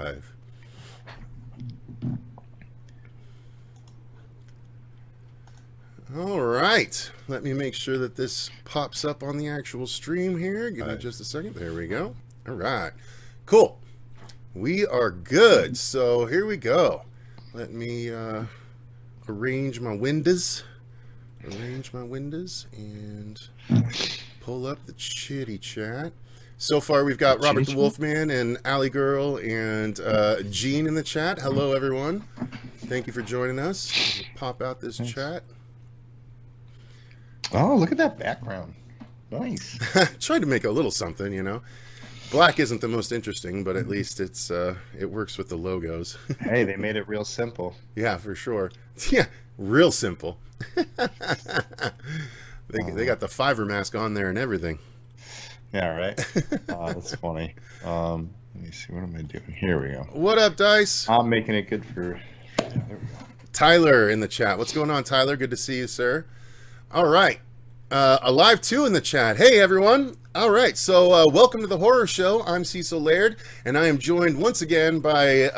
live. All right. Let me make sure that this pops up on the actual stream here. Give me just a second. There we go. All right. Cool. We are good. So here we go. Let me arrange my windows. And pull up the chitty chat. So far, we've got Robert the Wolfman and Alley Girl and Gene in the chat. Hello, everyone. Thank you for joining us. Pop out this chat. Oh, look at that background. Nice. Tried to make a little something, you know. Black isn't the most interesting, but at least it works with the logos. Hey, they made it real simple. Yeah, for sure. Yeah, real simple. They got the Fiverr mask on there and everything. Yeah, right. Oh, that's funny. Let me see. What am I doing? Here we go. What up, Dice? I'm making it good for... There we go. Tyler in the chat. What's going on, Tyler? Good to see you, sir. All right. Alive 2 in the chat. Hey, everyone. All right. So welcome to the horror show. I'm Cecil Laird, and I am joined once again by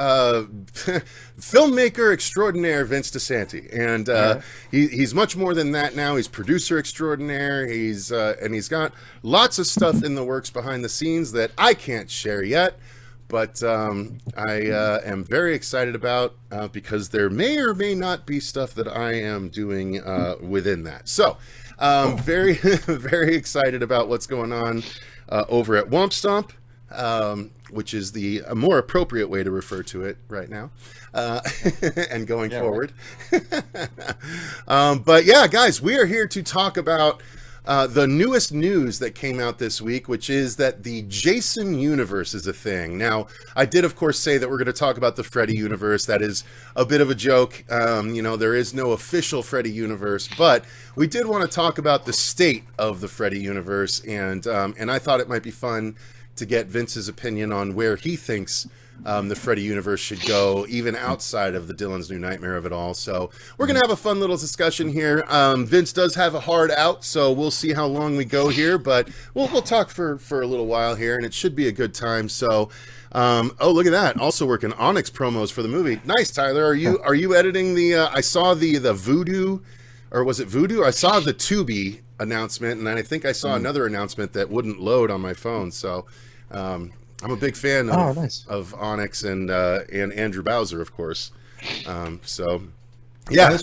filmmaker extraordinaire Vince DiSanti. And he's much more than that now. He's producer extraordinaire. He's got lots of stuff in the works behind the scenes that I can't share yet. But I am very excited about because there may or may not be stuff that I am doing within that. So very, very excited about what's going on over at Womp Stomp, which is the more appropriate way to refer to it right now and going forward. Right. But yeah, guys, we are here to talk about the newest news that came out this week, which is that the Jason Universe is a thing. Now, I did, of course, say that we're going to talk about the Freddy Universe. That is a bit of a joke. You know, there is no official Freddy Universe, but we did want to talk about the state of the Freddy Universe, and I thought it might be fun to get Vince's opinion on where he thinks the Freddy Universe should go, even outside of the Dylan's New Nightmare of it all. So we're going to have a fun little discussion here. Vince does have a hard out, so we'll see how long we go here, but we'll talk for a little while here, and it should be a good time. So, oh, look at that. Also working Onyx promos for the movie. Nice, Tyler. Are you editing the, I saw the Voodoo, or was it Voodoo? I saw the Tubi announcement, and then I think I saw another announcement that wouldn't load on my phone. So, I'm a big fan of Onyx and Andrew Bowser, of course. So, yeah.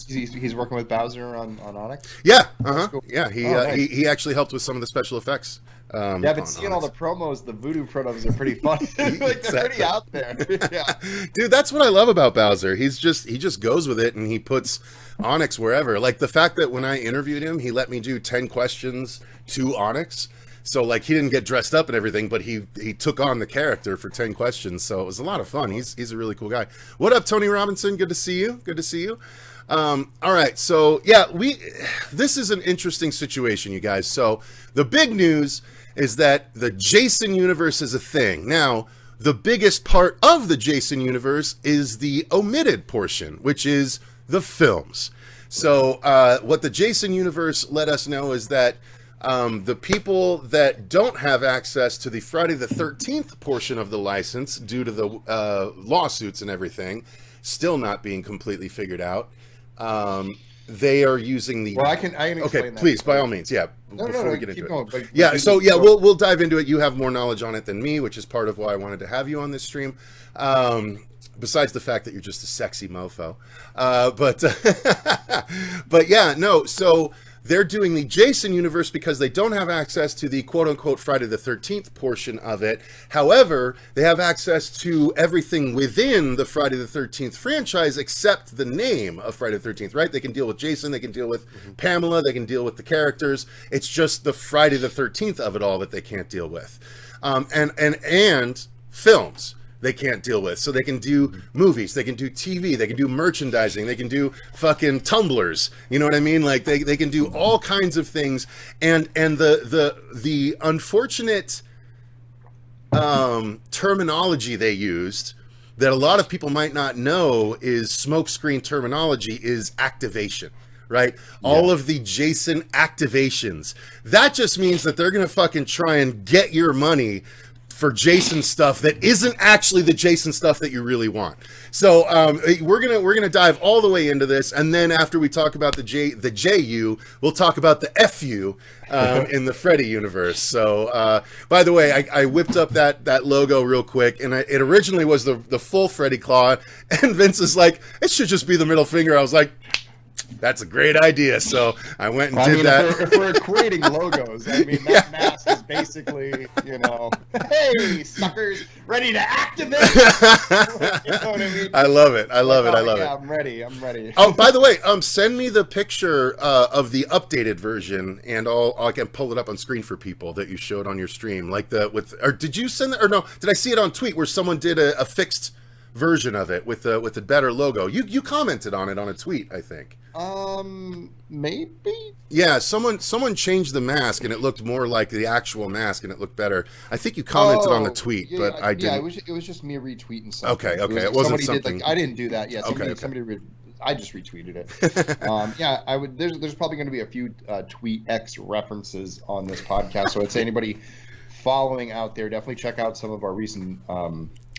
He's working with Bowser on Onyx? Yeah, Cool. Yeah, he actually helped with some of the special effects. Yeah, I've been seeing all the promos. The Voodoo promos are pretty fun. Like, they're pretty out there. Yeah. Dude, that's what I love about Bowser. He just goes with it, and he puts Onyx wherever. Like, the fact that when I interviewed him, he let me do 10 questions to Onyx. So, like, he didn't get dressed up and everything, but he took on the character for 10 questions. So it was a lot of fun. He's a really cool guy. What up, Tony Robinson? Good to see you. Good to see you. All right. So, yeah, this is an interesting situation, you guys. So the big news is that the Jason Universe is a thing. Now, the biggest part of the Jason Universe is the omitted portion, which is the films. So what the Jason Universe let us know is that the people that don't have access to the Friday the 13th portion of the license due to the lawsuits and everything still not being completely figured out, they are using the... Well, I can explain okay, that. please, by all means, yeah. No, before we get into going, it. Yeah, so yeah, we'll dive into it. You have more knowledge on it than me, which is part of why I wanted to have you on this stream. Besides the fact that you're just a sexy mofo. But yeah, no, so... They're doing the Jason Universe because they don't have access to the quote-unquote Friday the 13th portion of it. However, they have access to everything within the Friday the 13th franchise except the name of Friday the 13th, right? They can deal with Jason, they can deal with Pamela, they can deal with the characters. It's just the Friday the 13th of it all that they can't deal with. And films they can't deal with. So they can do movies, they can do TV, they can do merchandising, they can do fucking tumblers. You know what I mean? Like they can do all kinds of things. And the unfortunate terminology they used that a lot of people might not know is smokescreen terminology is activation. Right? All of the Jason activations. That just means that they're going to fucking try and get your money for Jason stuff that isn't actually the Jason stuff that you really want. So we're gonna dive all the way into this, and then after we talk about the JU, we'll talk about the FU in the Freddy universe. So by the way, I whipped up that logo real quick, and it originally was the full Freddy claw, and Vince is like, it should just be the middle finger. I was like, that's a great idea. So I went and did that. If we're equating logos, I mean, that mask is basically, hey, suckers, ready to activate. You know what I mean? I love it. I love it. I'm ready. Oh, by the way, send me the picture of the updated version, and I can pull it up on screen for people that you showed on your stream. Or did you send that? Or no, did I see it on tweet where someone did a fixed version of it with a better logo? You commented on it on a tweet, I think. Maybe. Yeah, someone changed the mask and it looked more like the actual mask and it looked better. I think you commented on the tweet, but I didn't. Yeah, it was just me retweeting something. Okay, it wasn't something. I didn't do that. Yeah, somebody I just retweeted it. Yeah, I would. There's probably going to be a few tweet X references on this podcast. So I'd say anybody following out there, definitely check out some of our recent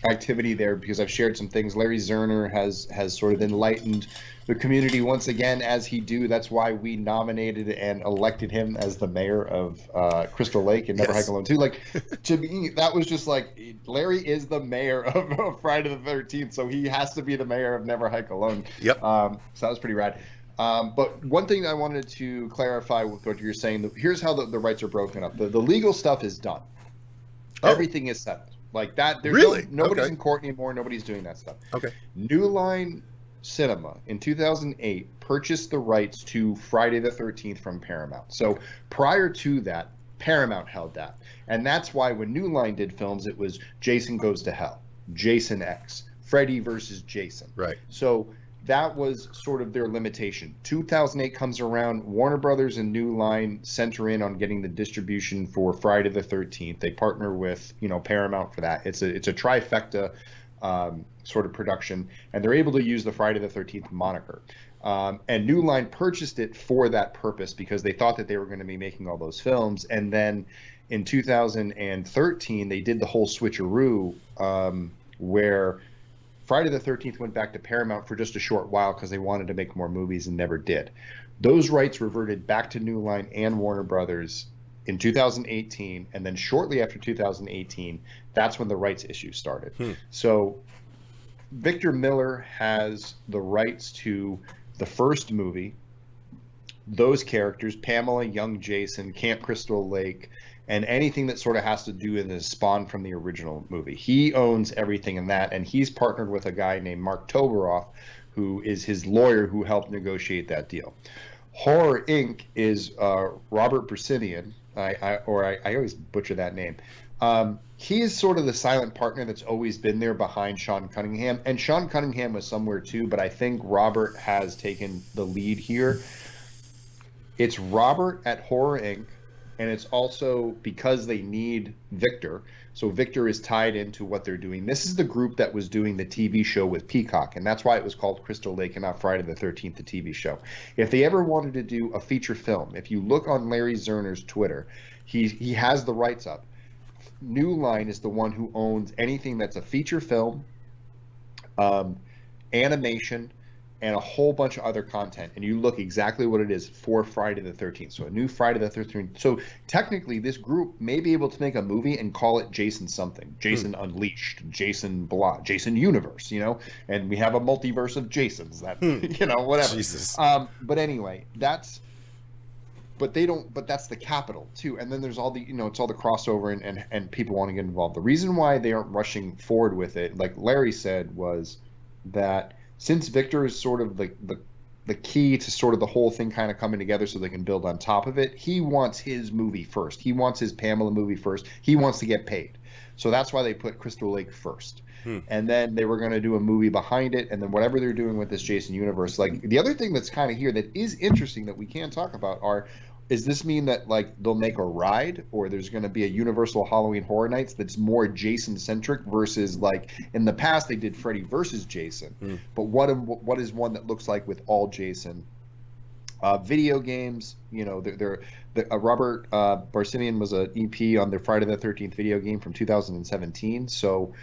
activity there, because I've shared some things. Larry Zerner has sort of enlightened the community once again, as he do. That's why we nominated and elected him as the mayor of Crystal Lake and Never Hike Alone 2. Like, to me, that was just like, Larry is the mayor of Friday the 13th, so he has to be the mayor of Never Hike Alone. Yep. So that was pretty rad. But one thing I wanted to clarify with what you're saying, here's how the rights are broken up. The legal stuff is done. Oh. Everything is settled. Like that, there's really? Nobody's in court anymore. Nobody's doing that stuff. Okay. New Line Cinema in 2008 purchased the rights to Friday the 13th from Paramount. So prior to that, Paramount held that. And that's why when New Line did films, it was Jason Goes to Hell, Jason X, Freddy versus Jason. Right. So that was sort of their limitation. 2008 comes around, Warner Brothers and New Line center in on getting the distribution for Friday the 13th. They partner with, Paramount for that. It's a trifecta sort of production, and they're able to use the Friday the 13th moniker. And New Line purchased it for that purpose because they thought that they were going to be making all those films. And then in 2013, they did the whole switcheroo where Friday the 13th went back to Paramount for just a short while because they wanted to make more movies and never did. Those rights reverted back to New Line and Warner Brothers in 2018, and then shortly after 2018, that's when the rights issue started. So Victor Miller has the rights to the first movie, those characters, Pamela, Young Jason, Camp Crystal Lake, and anything that sort of has to do with the spawn from the original movie. He owns everything in that, and he's partnered with a guy named Mark Toberoff, who is his lawyer who helped negotiate that deal. Horror Inc. is Robert Brasinian. I always butcher that name. He is sort of the silent partner that's always been there behind Sean Cunningham, and Sean Cunningham was somewhere too, but I think Robert has taken the lead here. It's Robert at Horror Inc., and it's also because they need Victor. So Victor is tied into what they're doing. This is the group that was doing the TV show with Peacock, and that's why it was called Crystal Lake and not Friday the 13th, the TV show. If they ever wanted to do a feature film, if you look on Larry Zerner's Twitter, he has the rights up. New Line is the one who owns anything that's a feature film, animation, and a whole bunch of other content, and you look exactly what it is for Friday the 13th. So a new Friday the 13th. So technically, this group may be able to make a movie and call it Jason something, Jason Unleashed, Jason Blah, Jason Universe, and we have a multiverse of Jasons. That whatever. Jesus. But anyway, that's the capital too. And then there's all the it's all the crossover and people want to get involved. The reason why they aren't rushing forward with it, like Larry said, was that since Victor is sort of the key to sort of the whole thing kind of coming together so they can build on top of it, he wants his movie first. He wants his Pamela movie first. He wants to get paid. So that's why they put Crystal Lake first. And then they were going to do a movie behind it, and then whatever they're doing with this Jason universe. Like, the other thing that's kind of here that is interesting that we can talk about does this mean that like they'll make a ride, or there's going to be a Universal Halloween Horror Nights that's more Jason centric versus like in the past they did Freddy versus Jason, but what is one that looks like with all Jason? Video games, Robert Barsimian was an EP on the Friday the 13th video game from 2017. So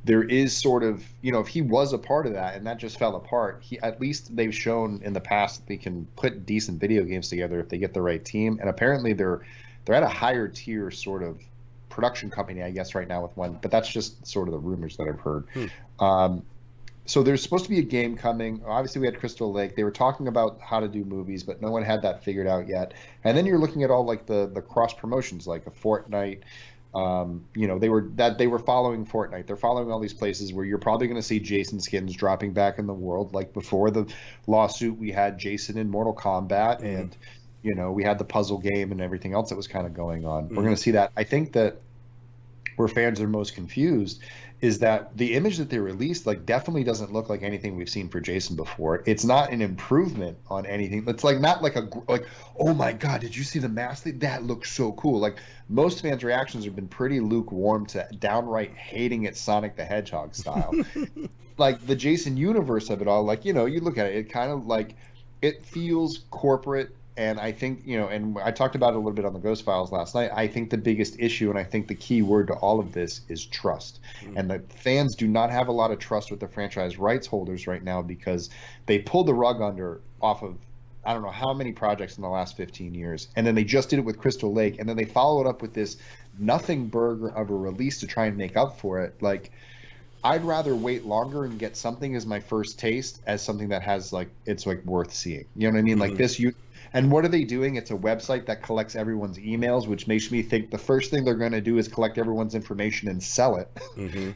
there is sort of, if he was a part of that and that just fell apart, at least they've shown in the past that they can put decent video games together if they get the right team. And apparently they're at a higher tier sort of production company, I guess, right now with one. But that's just sort of the rumors that I've heard. So there's supposed to be a game coming. Obviously, we had Crystal Lake. They were talking about how to do movies, but no one had that figured out yet. And then you're looking at all like the cross promotions, like a Fortnite. They were following Fortnite. They're following all these places where you're probably going to see Jason skins dropping back in the world. Like before the lawsuit, we had Jason in Mortal Kombat, and we had the puzzle game and everything else that was kind of going on. We're going to see that. I think that where fans are most confused is that the image that they released definitely doesn't look like anything we've seen for Jason before. It's not an improvement on anything. It's not like oh my god, did you see the mask? That looks so cool. Like most fans' reactions have been pretty lukewarm to downright hating it Sonic the Hedgehog style. Like the Jason universe of it all, you look at it, it kind of it feels corporate. And I think, and I talked about it a little bit on the Ghost Files last night. I think the biggest issue, and I think the key word to all of this is trust. And the fans do not have a lot of trust with the franchise rights holders right now because they pulled the rug off of, I don't know how many projects in the last 15 years. And then they just did it with Crystal Lake. And then they followed up with this nothing burger of a release to try and make up for it. I'd rather wait longer and get something as my first taste as something that has it's worth seeing. You know what I mean? This, and what are they doing? It's a website that collects everyone's emails, which makes me think the first thing they're going to do is collect everyone's information and sell it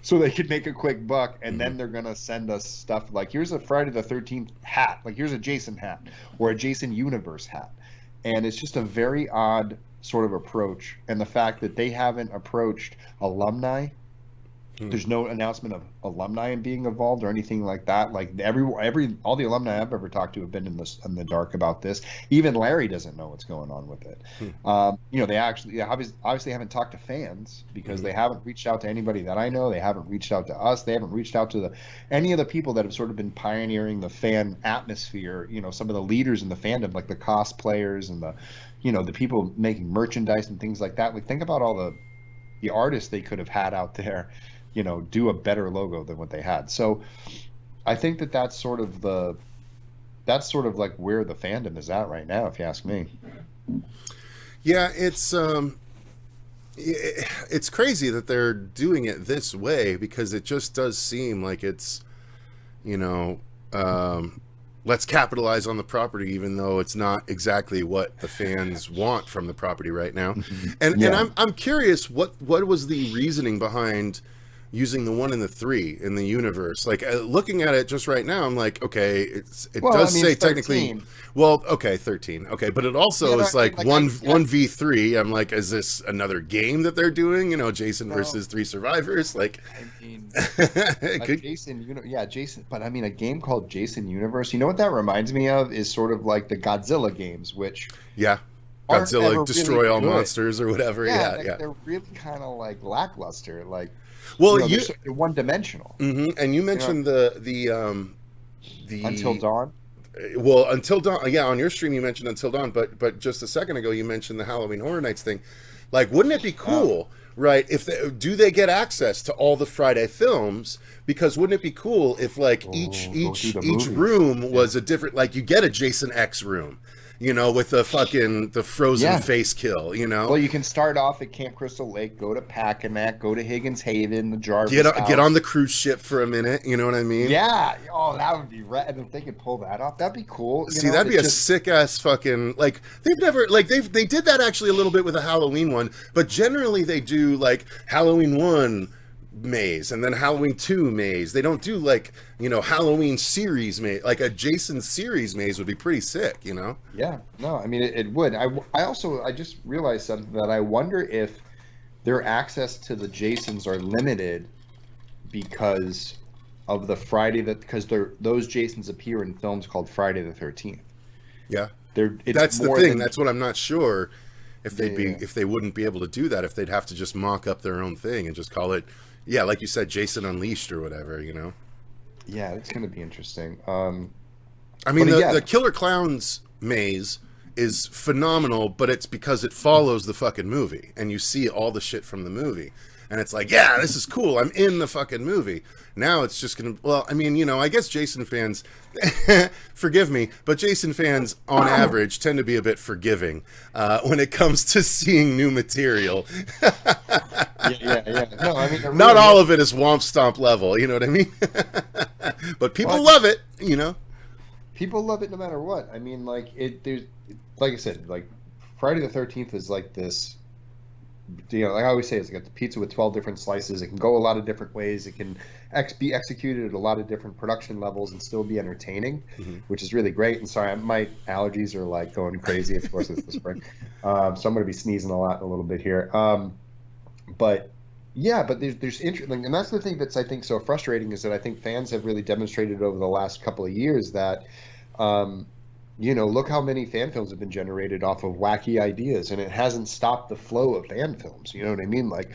so they can make a quick buck. And then they're going to send us stuff here's a Friday the 13th hat. Here's a Jason hat or a Jason Universe hat. And it's just a very odd sort of approach. And the fact that they haven't approached alumni. There's no announcement of alumni being involved or anything like that. All the alumni I've ever talked to have been in the dark about this. Even Larry doesn't know what's going on with it. They actually obviously haven't talked to fans because they haven't reached out to anybody that I know. They haven't reached out to us. They haven't reached out to any of the people that have sort of been pioneering the fan atmosphere. Some of the leaders in the fandom, like the cosplayers and the people making merchandise and things like that. Think about all the artists they could have had out there. Do a better logo than what they had. So I think that's sort of where the fandom is at right now, if you ask me. Yeah, it's crazy that they're doing it this way because it just does seem like it's, let's capitalize on the property, even though it's not exactly what the fans want from the property right now. And I'm curious, what was the reasoning behind using the 1 and the 3 in the universe? Looking at it just right now, I'm like, okay, it does say technically, 13. Okay, but it also is 1v3. I'm like, is this another game that they're doing? Jason versus 3 survivors. Jason, Jason. But a game called Jason Universe. You know what that reminds me of is sort of like the Godzilla games, which Godzilla destroy really all monsters or whatever. They're really kind of lackluster. Well, they're one-dimensional. And you mentioned the Until Dawn. Well, Until Dawn. Yeah, on your stream you mentioned Until Dawn, but just a second ago you mentioned the Halloween Horror Nights thing. Wouldn't it be cool, right? If they get access to all the Friday films? Because wouldn't it be cool if each room was a different? You get a Jason X room. With the frozen face kill, Well, you can start off at Camp Crystal Lake, go to Packanack, go to Higgins Haven, the Jarvis get on the cruise ship for a minute, you know what I mean? Yeah. Oh, that would be right. And if they could pull that off, that'd be cool. That'd be a sick ass fucking they've never they did that actually a little bit with the Halloween one, but generally they do Halloween 1 maze and then Halloween 2 maze. They don't do Halloween series maze. A Jason series maze would be pretty sick, Yeah, no, it would. I just realized something that I wonder if their access to the Jasons are limited because of the because those Jasons appear in films called Friday the 13th. Yeah, that's the thing. That's what I'm not sure if they wouldn't be able to do that, if they'd have to just mock up their own thing and just call it. Yeah, like you said, Jason Unleashed or whatever, Yeah, it's going to be interesting. The Killer Clowns maze is phenomenal, but it's because it follows the fucking movie, and you see all the shit from the movie, and it's like, yeah, this is cool, I'm in the fucking movie. Now it's just gonna, well, I mean, you know, I guess Jason fans, forgive me, but Jason fans on average tend to be a bit forgiving when it comes to seeing new material. Yeah. No, I mean, not all of it is Womp Stomp level, you know what I mean? But people love it, you know. People love it no matter what. I mean, like there's, like I said, like Friday the 13th is like this. You know, like I always say, it's got the pizza with 12 different slices. It can go a lot of different ways. It can be executed at a lot of different production levels and still be entertaining, which is really great. And sorry, my allergies are like going crazy. Of course, it's the spring, so I'm going to be sneezing a little bit here. But yeah, but there's interesting, and that's the thing that's I think so frustrating is that I think fans have really demonstrated over the last couple of years that. You know, look how many fan films have been generated off of wacky ideas, and it hasn't stopped the flow of fan films. You know what I mean? Like,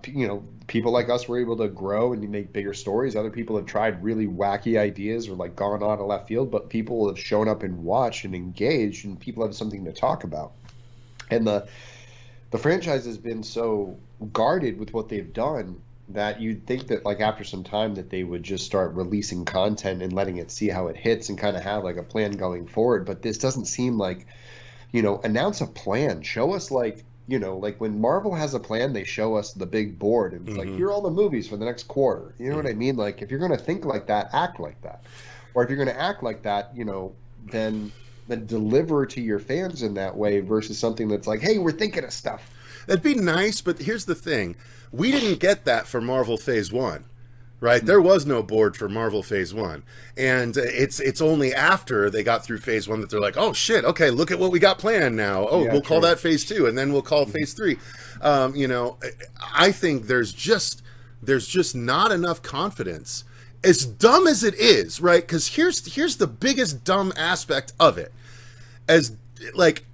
you know, people like us were able to grow and make bigger stories. Other people have tried really wacky ideas or like gone on a left field, but people have shown up and watched and engaged, and people have something to talk about. And the franchise has been so guarded with what they've done that you'd think that like after some time that they would just start releasing content and letting it see how it hits and kind of have like a plan going forward. But this doesn't seem like, you know, announce a plan. Show us like, you know, like when Marvel has a plan, they show us the big board and it's like, here are all the movies for the next quarter. You know what I mean? Like if you're going to think like that, act like that. Or if you're going to act like that, you know, then deliver to your fans in that way versus something that's like, hey, we're thinking of stuff. That'd be nice, but here's the thing. We didn't get that for Marvel Phase 1, right? There was no board for Marvel Phase 1. And it's only after they got through Phase 1 that they're like, oh, shit, okay, look at what we got planned now. Oh, yeah, we'll call that Phase 2, and then we'll call Phase 3. You know, I think there's just not enough confidence. As dumb as it is, right? Because here's the biggest dumb aspect of it. As, like,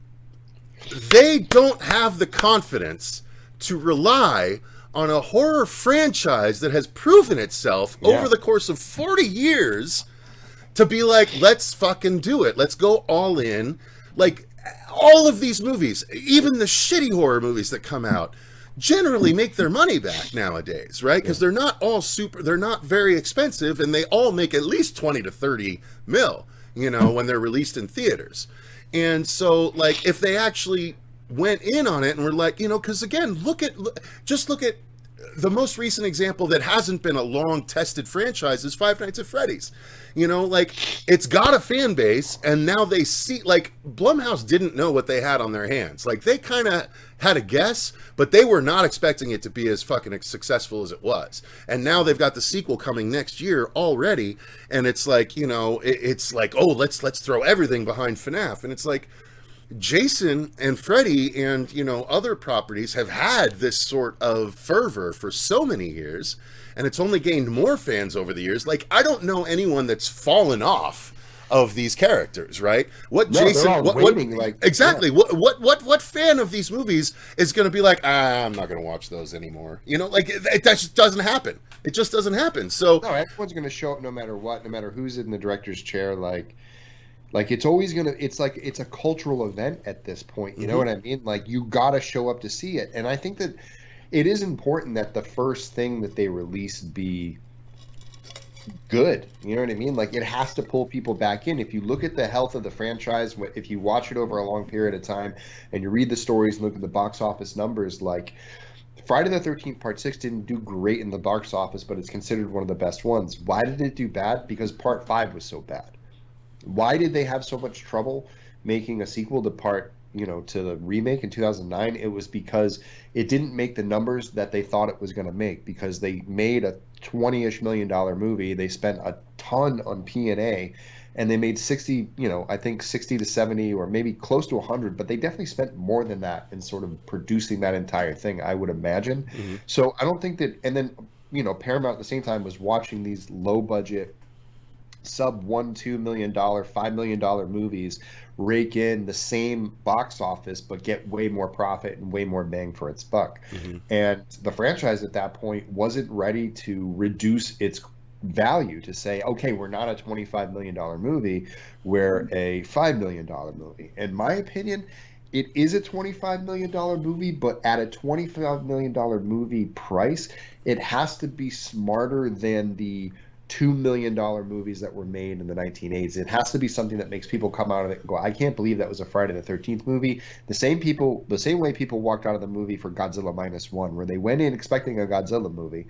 they don't have the confidence to rely on a horror franchise that has proven itself over the course of 40 years to be like, let's fucking do it. Let's go all in. Like, all of these movies, even the shitty horror movies that come out, generally make their money back nowadays, right? Because they're not all they're not very expensive, and they all make at least 20 to 30 mil, you know, when they're released in theaters. So, like, if they actually went in on it and were like, you know, because again, look at the most recent example that hasn't been a long tested franchise is Five Nights at Freddy's. You know, like, it's got a fan base, and now they see, like, Blumhouse didn't know what they had on their hands. Like, they kind of had a guess, but they were not expecting it to be as fucking successful as it was. And now they've got the sequel coming next year already, and it's like, you know, it's like, oh, let's throw everything behind FNAF. And it's like, Jason and Freddy and, you know, other properties have had this sort of fervor for so many years, and it's only gained more fans over the years. Like, I don't know anyone that's fallen off of these characters, right? What fan of these movies is going to be like, I'm not going to watch those anymore? You know, like, that just doesn't happen. It just doesn't happen. So no, everyone's going to show up no matter what, no matter who's in the director's chair. Like it's always gonna. It's like it's a cultural event at this point. You know what I mean? Like, you gotta show up to see it. And I think that it is important that the first thing that they release be good. You know what I mean? Like, it has to pull people back in. If you look at the health of the franchise, if you watch it over a long period of time, and you read the stories and look at the box office numbers, like, Friday the 13th Part 6 didn't do great in the box office, but it's considered one of the best ones. Why did it do bad? Because Part 5 was so bad. Why did they have so much trouble making a sequel to to the remake in 2009? It was because it didn't make the numbers that they thought it was going to make, because they made a $20-ish million movie. They spent a ton on P&A, and they made 60, I think 60 to 70 or maybe close to 100, but they definitely spent more than that in sort of producing that entire thing, I would imagine. So I don't think that, and then, Paramount at the same time was watching these low budget sub $1-2 million, $5 million movies rake in the same box office but get way more profit and way more bang for its buck. And the franchise at that point wasn't ready to reduce its value to say, okay, we're not a $25 million movie, we're a $5 million movie. In my opinion, it is a $25 million movie, but at a $25 million movie price, it has to be smarter than the $2 million movies that were made in the 1980s. It has to be something that makes people come out of it and go, I can't believe that was a Friday the 13th movie. The same way people walked out of the movie for Godzilla Minus One, where they went in expecting a Godzilla movie.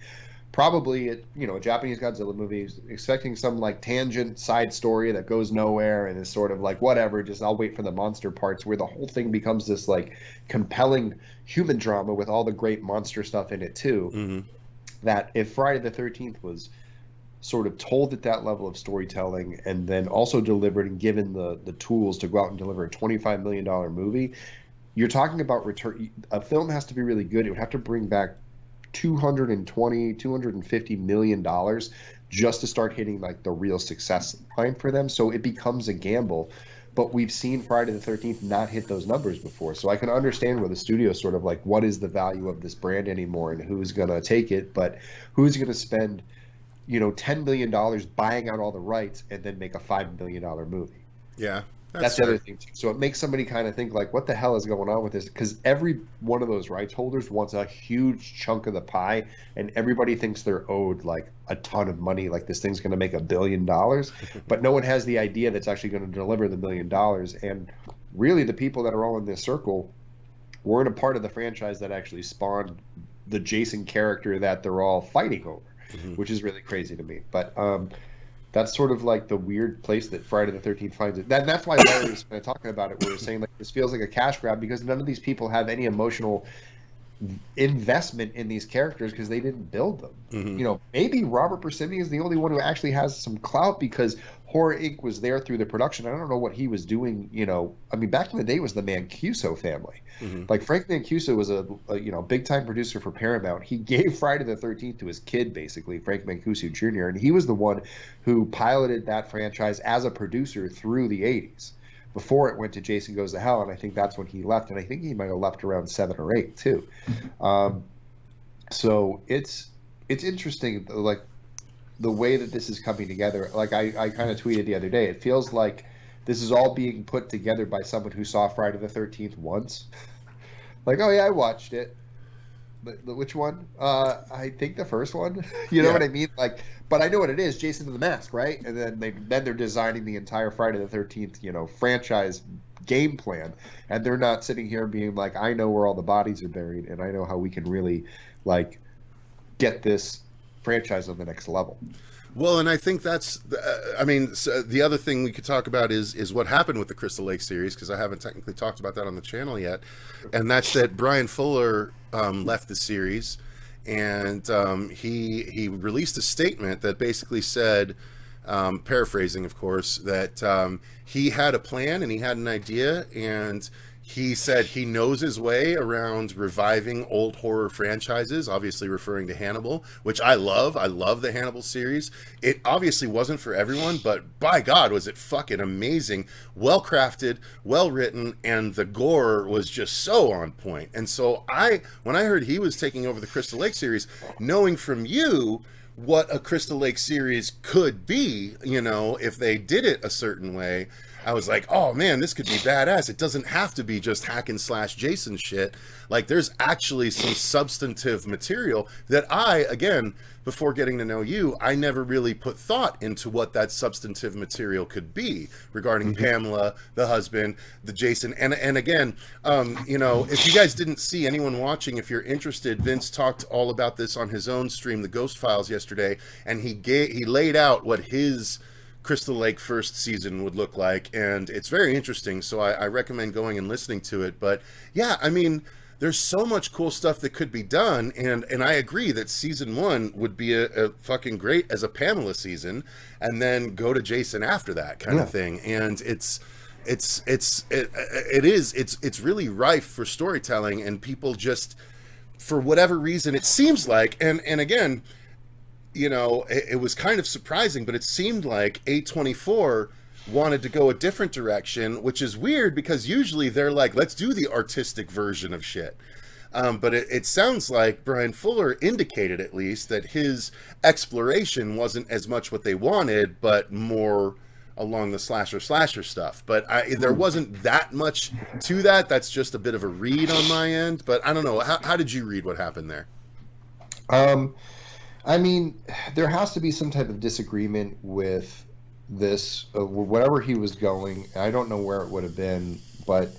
Probably a Japanese Godzilla movie, expecting some like tangent side story that goes nowhere and is sort of like whatever, just I'll wait for the monster parts, where the whole thing becomes this like compelling human drama with all the great monster stuff in it too. Mm-hmm. That if Friday the 13th was sort of told at that level of storytelling and then also delivered and given the tools to go out and deliver a $25 million movie, you're talking about return. A film has to be really good. It would have to bring back $250 million just to start hitting like the real success line for them. So it becomes a gamble. But we've seen Friday the 13th not hit those numbers before. So I can understand where the studio is sort of like, what is the value of this brand anymore and who's going to take it? But who's going to spend, $10 million buying out all the rights and then make a $5 million movie? Yeah. That's the other thing too. So it makes somebody kind of think like, what the hell is going on with this? Because every one of those rights holders wants a huge chunk of the pie, and everybody thinks they're owed like a ton of money, like this thing's going to make $1 billion, but no one has the idea that's actually going to deliver the $1 billion. And really the people that are all in this circle weren't a part of the franchise that actually spawned the Jason character that they're all fighting over, which is really crazy to me. But that's sort of like the weird place that Friday the 13th finds it. That's why Larry was kind of talking about it. We were saying like this feels like a cash grab because none of these people have any emotional investment in these characters because they didn't build them. Maybe Robert Persimmon is the only one who actually has some clout because Horror Inc. was there through the production. I don't know what he was doing. Back in the day it was the Mancuso family. Like Frank Mancuso was a big time producer for Paramount. He gave Friday the 13th to his kid, basically, Frank Mancuso Jr., and he was the one who piloted that franchise as a producer through the 80s before it went to Jason Goes to Hell, and I think that's when he left, and I think he might have left around 7 or 8 too. So it's interesting, like the way that this is coming together. Like I kind of tweeted the other day, it feels like this is all being put together by someone who saw Friday the 13th once. Like, oh yeah, I watched it. But which one? I think the first one. You know what I mean? Like, but I know what it is. Jason and the Mask, right? And then they're designing the entire Friday the 13th, franchise game plan, and they're not sitting here being like, I know where all the bodies are buried, and I know how we can really like get this franchise on the next level. Well, and I think that's, so the other thing we could talk about is what happened with the Crystal Lake series, because I haven't technically talked about that on the channel yet, and that's that Brian Fuller left the series, and he released a statement that basically said, paraphrasing, of course, that he had a plan and he had an idea, and he said he knows his way around reviving old horror franchises, obviously referring to Hannibal, which I love. I love the Hannibal series. It obviously wasn't for everyone, but by God, was it fucking amazing. Well-crafted, well-written, and the gore was just so on point. And so when I heard he was taking over the Crystal Lake series, knowing from you what a Crystal Lake series could be, if they did it a certain way, I was like, oh man, this could be badass. It doesn't have to be just hack and slash Jason shit. Like, there's actually some substantive material that again, before getting to know you, I never really put thought into what that substantive material could be regarding Pamela, the husband, the Jason. And again, if you guys didn't see, anyone watching, if you're interested, Vince talked all about this on his own stream, The Ghost Files, yesterday, and he laid out what his Crystal Lake first season would look like, and it's very interesting, so I recommend going and listening to it. But yeah, there's so much cool stuff that could be done, and I agree that season 1 would be a fucking great as a Pamela season, and then go to Jason after that kind of thing. And it's really rife for storytelling, and people just, for whatever reason, it seems like, and again, it was kind of surprising, but it seemed like A24 wanted to go a different direction, which is weird because usually they're like, let's do the artistic version of shit. But it sounds like Brian Fuller indicated, at least, that his exploration wasn't as much what they wanted, but more along the slasher stuff. But there wasn't that much to that. That's just a bit of a read on my end. But I don't know. How did you read what happened there? I mean, there has to be some type of disagreement with this, whatever he was going. I don't know where it would have been, but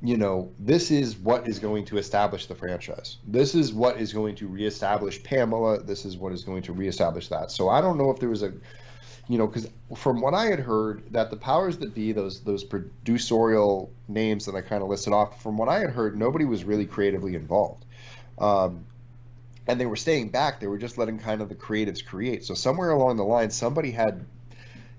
you know, this is what is going to establish the franchise. This is what is going to reestablish Pamela. This is what is going to reestablish that. So I don't know if there was a, you know, because from what I had heard, that the powers that be, those producerial names that I kind of listed off, from what I had heard, nobody was really creatively involved. And they were staying back. They were just letting kind of the creatives create. So somewhere along the line, somebody had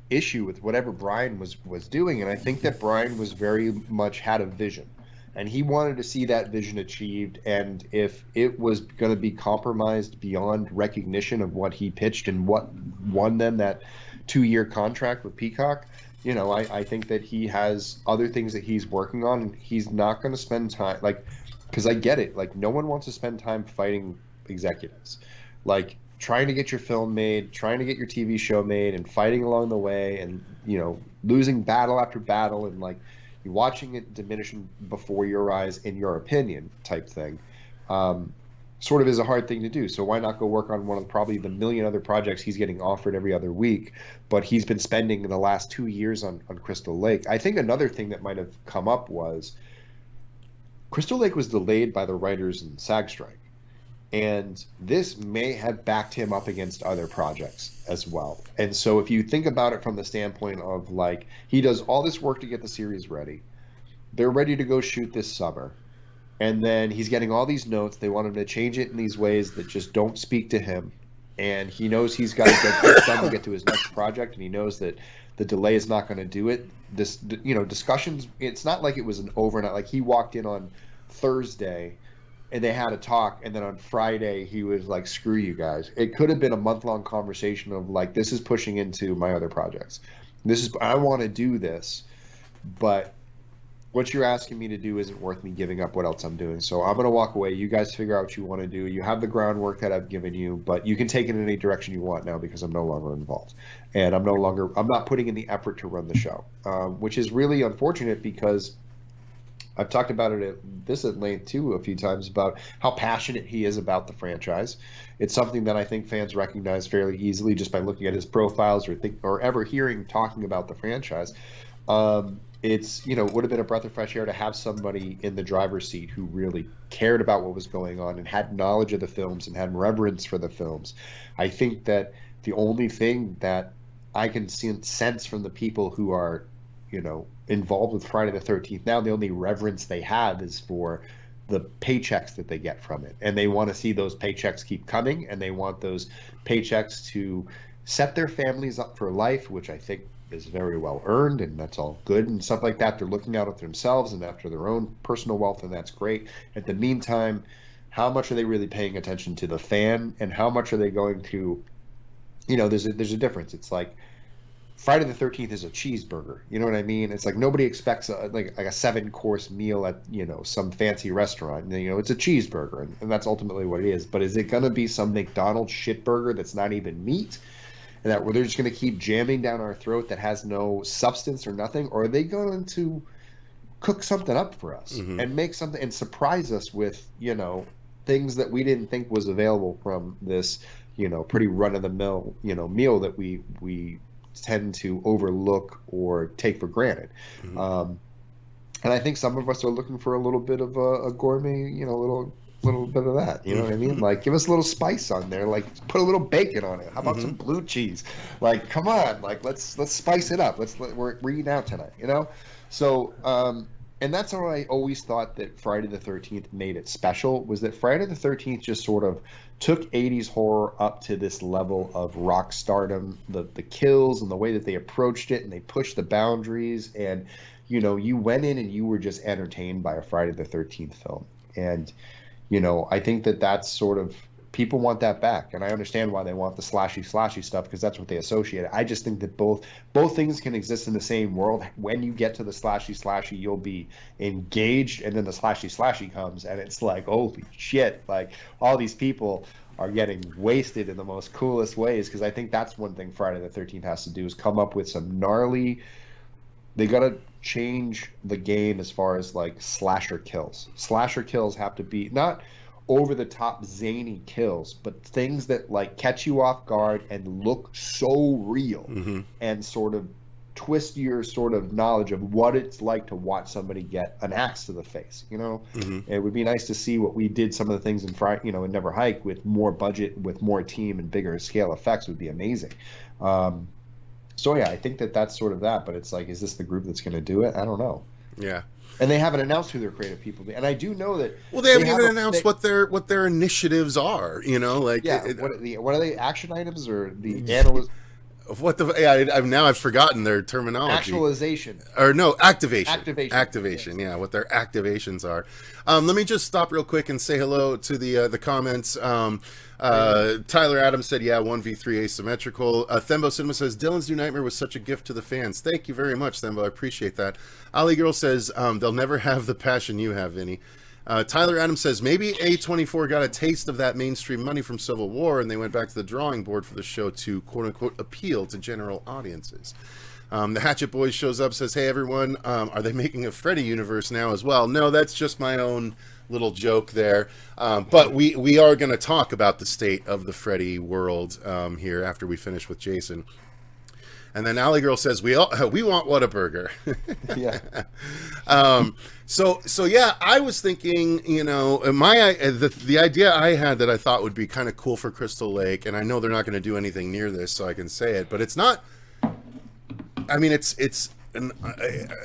issue with whatever Brian was doing, and I think that Brian was very much had a vision, and he wanted to see that vision achieved. And if it was going to be compromised beyond recognition of what he pitched and what won them that 2-year contract with Peacock, you know, I think that he has other things that he's working on, and he's not going to spend time, like, because I get it, like, no one wants to spend time fighting executives, like trying to get your film made, trying to get your TV show made, and fighting along the way, and, you know, losing battle after battle, and like you're watching it diminish before your eyes, in your opinion, type thing. Sort of is a hard thing to do. So why not go work on one of probably the million other projects he's getting offered every other week, but he's been spending the last 2 years on Crystal Lake. I think another thing that might have come up was Crystal Lake was delayed by the writers in SAG strike. And this may have backed him up against other projects as well. And so if you think about it from the standpoint of, like, he does all this work to get the series ready. They're ready to go shoot this summer. And then he's getting all these notes. They want him to change it in these ways that just don't speak to him. And he knows he's got to get this done to get to his next project. And he knows that the delay is not going to do it. This, you know, discussions, it's not like it was an overnight. Like, he walked in on Thursday and they had a talk, and then on Friday he was like, screw you guys. It could have been a month-long conversation of, like, this is pushing into my other projects. This is, I want to do this, but what you're asking me to do isn't worth me giving up what else I'm doing. So I'm going to walk away. You guys figure out what you want to do. You have the groundwork that I've given you, but you can take it in any direction you want now, because I'm no longer involved. And I'm not putting in the effort to run the show, which is really unfortunate, because I've talked about it at length too a few times about how passionate he is about the franchise. It's something that I think fans recognize fairly easily just by looking at his profiles or ever hearing talking about the franchise. It's, you know, it would have been a breath of fresh air to have somebody in the driver's seat who really cared about what was going on and had knowledge of the films and had reverence for the films. I think that the only thing that I can sense from the people who are, you know, involved with Friday the 13th now, the only reverence they have is for the paychecks that they get from it, and they want to see those paychecks keep coming, and they want those paychecks to set their families up for life, which I think is very well earned, and that's all good and stuff like that. They're looking out for themselves and after their own personal wealth, and that's great. At the meantime, how much are they really paying attention to the fan, and how much are they going to, you know, there's a difference. It's like Friday the 13th is a cheeseburger. You know what I mean? It's like nobody expects like a 7-course meal at, you know, some fancy restaurant. You know, it's a cheeseburger, and that's ultimately what it is. But is it going to be some McDonald's shitburger that's not even meat, and that they're just going to keep jamming down our throat that has no substance or nothing? Or are they going to cook something up for us and make something and surprise us with, you know, things that we didn't think was available from this, you know, pretty run-of-the-mill, you know, meal that we tend to overlook or take for granted. And I think some of us are looking for a little bit of a gourmet, you know, little bit of that, you know what I mean? Like, give us a little spice on there, like put a little bacon on it. How about some blue cheese? Like, come on, like let's spice it up. We're eating out tonight, you know? So and that's how I always thought that Friday the 13th made it special, was that Friday the 13th just sort of took 80s horror up to this level of rock stardom, the kills and the way that they approached it, and they pushed the boundaries, and, you know, you went in and you were just entertained by a Friday the 13th film. And, you know, I think that that's sort of people want that back, and I understand why they want the slashy stuff, because that's what they associate it. I just think that both things can exist in the same world. When you get to the slashy, you'll be engaged, and then the slashy comes, and it's like, holy shit, like all these people are getting wasted in the most coolest ways. Because I think that's one thing Friday the 13th has to do, is come up with some gnarly. They gotta change the game as far as like slasher kills. Slasher kills have to be not over the top zany kills, but things that like catch you off guard and look so real, and sort of twist your sort of knowledge of what it's like to watch somebody get an axe to the face. It would be nice to see what we did. Some of the things in Never Hike, with more budget, with more team and bigger scale effects, would be amazing. So yeah, I think that's sort of that, but it's like, is this the group that's going to do it? I don't know. Yeah. And they haven't announced who their creative people be. And I do know that. Well, they haven't even announced what their initiatives are. Like, yeah. What are they? Action items or the analyst? I've forgotten their terminology. Actualization. Or no, activation. Activation. Yes. Yeah, what their activations are. Let me just stop real quick and say hello to the comments. Tyler Adams said, yeah, 1v3 asymmetrical. Thembo Cinema says, Dylan's New Nightmare was such a gift to the fans. Thank you very much, Thembo. I appreciate that. Ali Girl says, they'll never have the passion you have, Vinny. Tyler Adams says, maybe A24 got a taste of that mainstream money from Civil War, and they went back to the drawing board for the show to, quote-unquote, appeal to general audiences. The Hatchet Boys shows up, says, hey, everyone, are they making a Freddy Universe now as well? No, that's just my own little joke there. But we are going to talk about the state of the Freddy world here after we finish with Jason. And then Alley Girl says, we want Whataburger. Yeah. So yeah, I was thinking, the idea I had that I thought would be kind of cool for Crystal Lake, and I know they're not going to do anything near this, so I can say it, but it's not. I mean,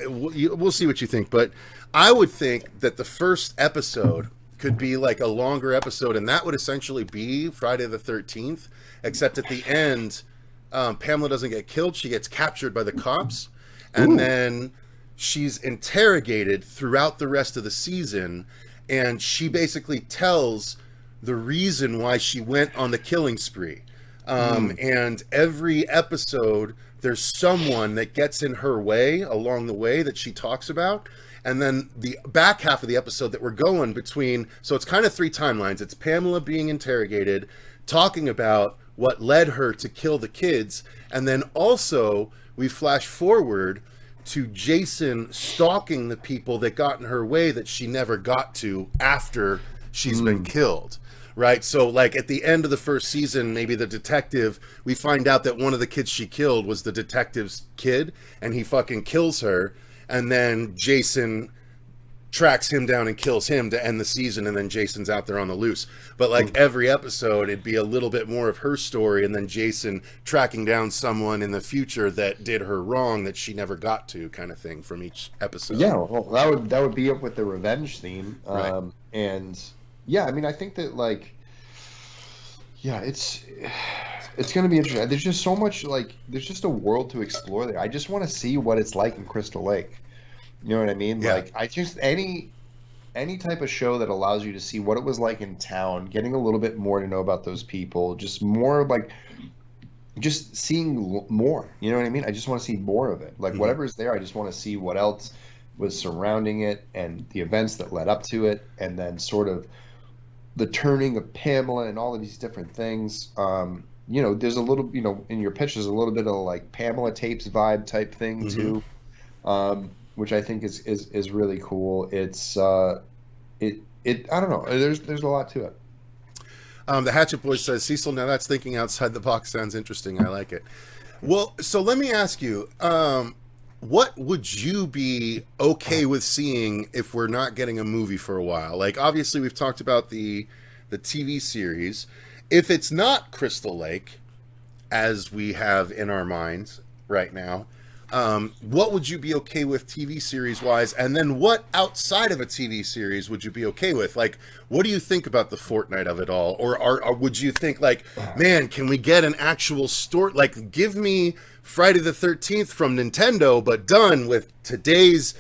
we'll see what you think, but I would think that the first episode could be like a longer episode, and that would essentially be Friday the 13th, except at the end, Pamela doesn't get killed. She gets captured by the cops, and then she's interrogated throughout the rest of the season, and she basically tells the reason why she went on the killing spree. And every episode, there's someone that gets in her way along the way that she talks about. And then the back half of the episode that we're going between, so it's kind of three timelines. It's Pamela being interrogated, talking about what led her to kill the kids. And then also we flash forward to Jason stalking the people that got in her way that she never got to after she's been killed. Right, so like at the end of the first season, maybe the detective, we find out that one of the kids she killed was the detective's kid, and he fucking kills her, and then Jason tracks him down and kills him to end the season, and then Jason's out there on the loose. But like every episode, it'd be a little bit more of her story, and then Jason tracking down someone in the future that did her wrong that she never got to, kind of thing, from each episode. Yeah, well, that would be up with the revenge theme, right. And yeah, I mean, I think that like, yeah, it's going to be interesting. There's just so much, like, there's just a world to explore there. I just want to see what it's like in Crystal Lake. You know what I mean? Yeah. Like, I just any type of show that allows you to see what it was like in town, getting a little bit more to know about those people, just more like, just seeing more. You know what I mean? I just want to see more of it. Like whatever's there, I just want to see what else was surrounding it and the events that led up to it, and then sort of the turning of Pamela and all of these different things. There's a little, in your pitch, there's a little bit of like Pamela Tapes vibe type thing too, which I think is really cool. It's I don't know. There's a lot to it. The Hatchet Boy says, Cecil, now that's thinking outside the box sounds interesting. I like it. Well, so let me ask you, what would you be okay with seeing if we're not getting a movie for a while? Like, obviously, we've talked about the TV series. If it's not Crystal Lake, as we have in our minds right now, what would you be okay with TV series-wise? And then what outside of a TV series would you be okay with? Like, what do you think about the fortnight of it all? Or would you think, like, man, can we get an actual story? Like, give me Friday the 13th from Nintendo, but done with today's,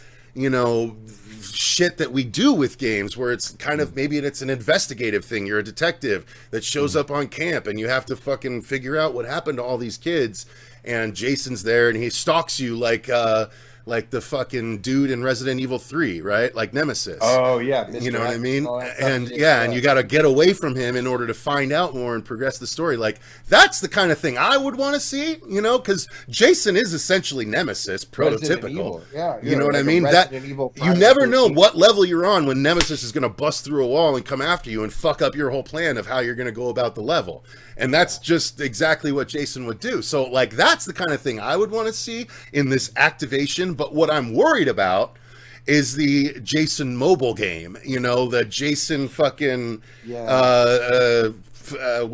shit that we do with games where it's kind of, maybe it's an investigative thing. You're a detective that shows up on camp and you have to fucking figure out what happened to all these kids, and Jason's there and he stalks you like the fucking dude in Resident Evil 3, right? Like Nemesis. Oh yeah, you know what I mean? And and you got to get away from him in order to find out more and progress the story. Like, that's the kind of thing I would want to see, you know, because Jason is essentially Nemesis, prototypical. Yeah, you know what like I mean? That you never know what level you're on when Nemesis is going to bust through a wall and come after you and fuck up your whole plan of how you're going to go about the level. And that's just exactly what Jason would do. So, like, that's the kind of thing I would want to see in this activation. But what I'm worried about is the Jason mobile game. You know, the Jason fucking... what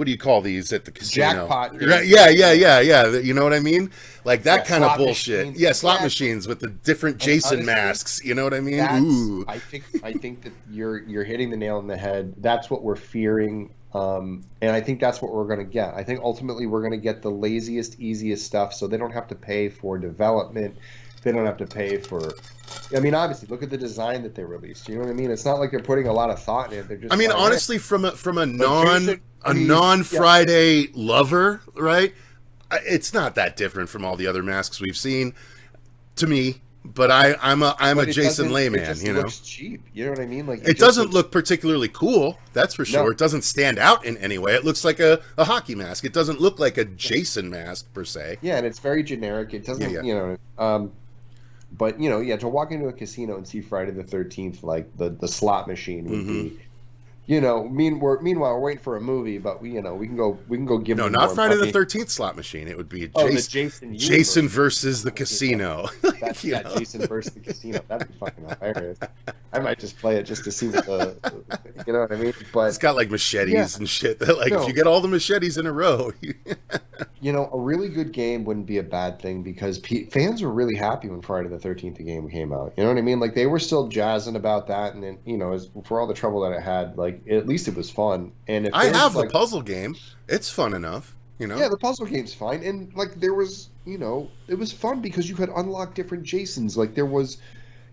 do you call these at the casino? Jackpot. Yeah. You know what I mean? Like that kind of bullshit. Machines. Yeah, slot machines with the different Jason honestly, masks. You know what I mean? Ooh. I think that you're hitting the nail on the head. That's what we're fearing. And I think that's what we're going to get. I think ultimately we're going to get the laziest, easiest stuff, so they don't have to pay for development. They don't have to pay for... I mean, obviously, look at the design that they released. You know what I mean? It's not like they're putting a lot of thought in it. They're just... I mean, honestly, from a non-Friday lover, right? It's not that different from all the other masks we've seen, to me. But I'm a Jason layman, you know. It looks cheap. You know what I mean? Like it doesn't look particularly cool. That's for sure. No. It doesn't stand out in any way. It looks like a hockey mask. It doesn't look like a Jason mask per se. Yeah, and it's very generic. It doesn't, you know. But you know, to walk into a casino and see Friday the 13th, like the slot machine would be. You know, meanwhile we're waiting for a movie, but we can go give. No, them not more Friday money. the 13th slot machine. It would be Jason Jason versus the casino. That's Jason versus the casino. That'd be fucking hilarious. I might just play it just to see what you know what I mean. But it's got like machetes and shit. That if you get all the machetes in a row. You know, a really good game wouldn't be a bad thing because fans were really happy when Friday the 13th the game came out. You know what I mean? Like they were still jazzing about that, and then for all the trouble that it had, like at least it was fun. And if I have the puzzle game, it's fun enough. You know? Yeah, the puzzle game's fine, and like there was, it was fun because you could unlock different Jasons. Like there was,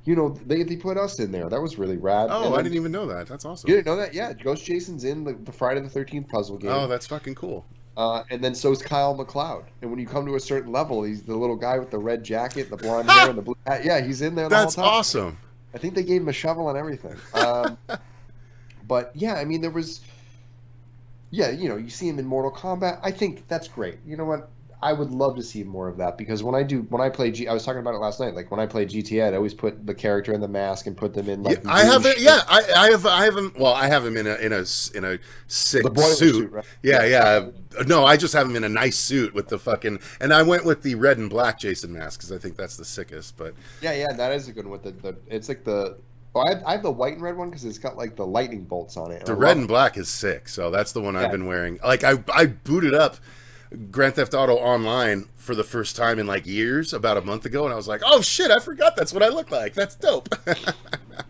they put us in there. That was really rad. Oh, I didn't even know that. That's awesome. You didn't know that? Yeah, Ghost Jason's in the Friday the 13th puzzle game. Oh, that's fucking cool. And then so's Kyle McLeod. And when you come to a certain level, he's the little guy with the red jacket, the blonde hair, and the blue hat. Yeah, he's in there the whole time. That's awesome. I think they gave him a shovel and everything. But yeah, I mean, there was... Yeah, you see him in Mortal Kombat. I think that's great. You know what? I would love to see more of that because when I play I was talking about it last night. Like when I play GTA, I always put the character in the mask and put them in like. I haven't. Yeah, I haven't. Well, I have him in a sick suit. Right? Yeah. No, I just have him in a nice suit with the fucking. And I went with the red and black Jason mask because I think that's the sickest. But yeah, that is a good one. With the it's like the. Oh, I have the white and red one because it's got like the lightning bolts on it. The red and black is sick, so that's the one I've been wearing. Like I booted up Grand Theft Auto Online for the first time in like years about a month ago, and I was like, oh shit, I forgot that's what I look like. That's dope.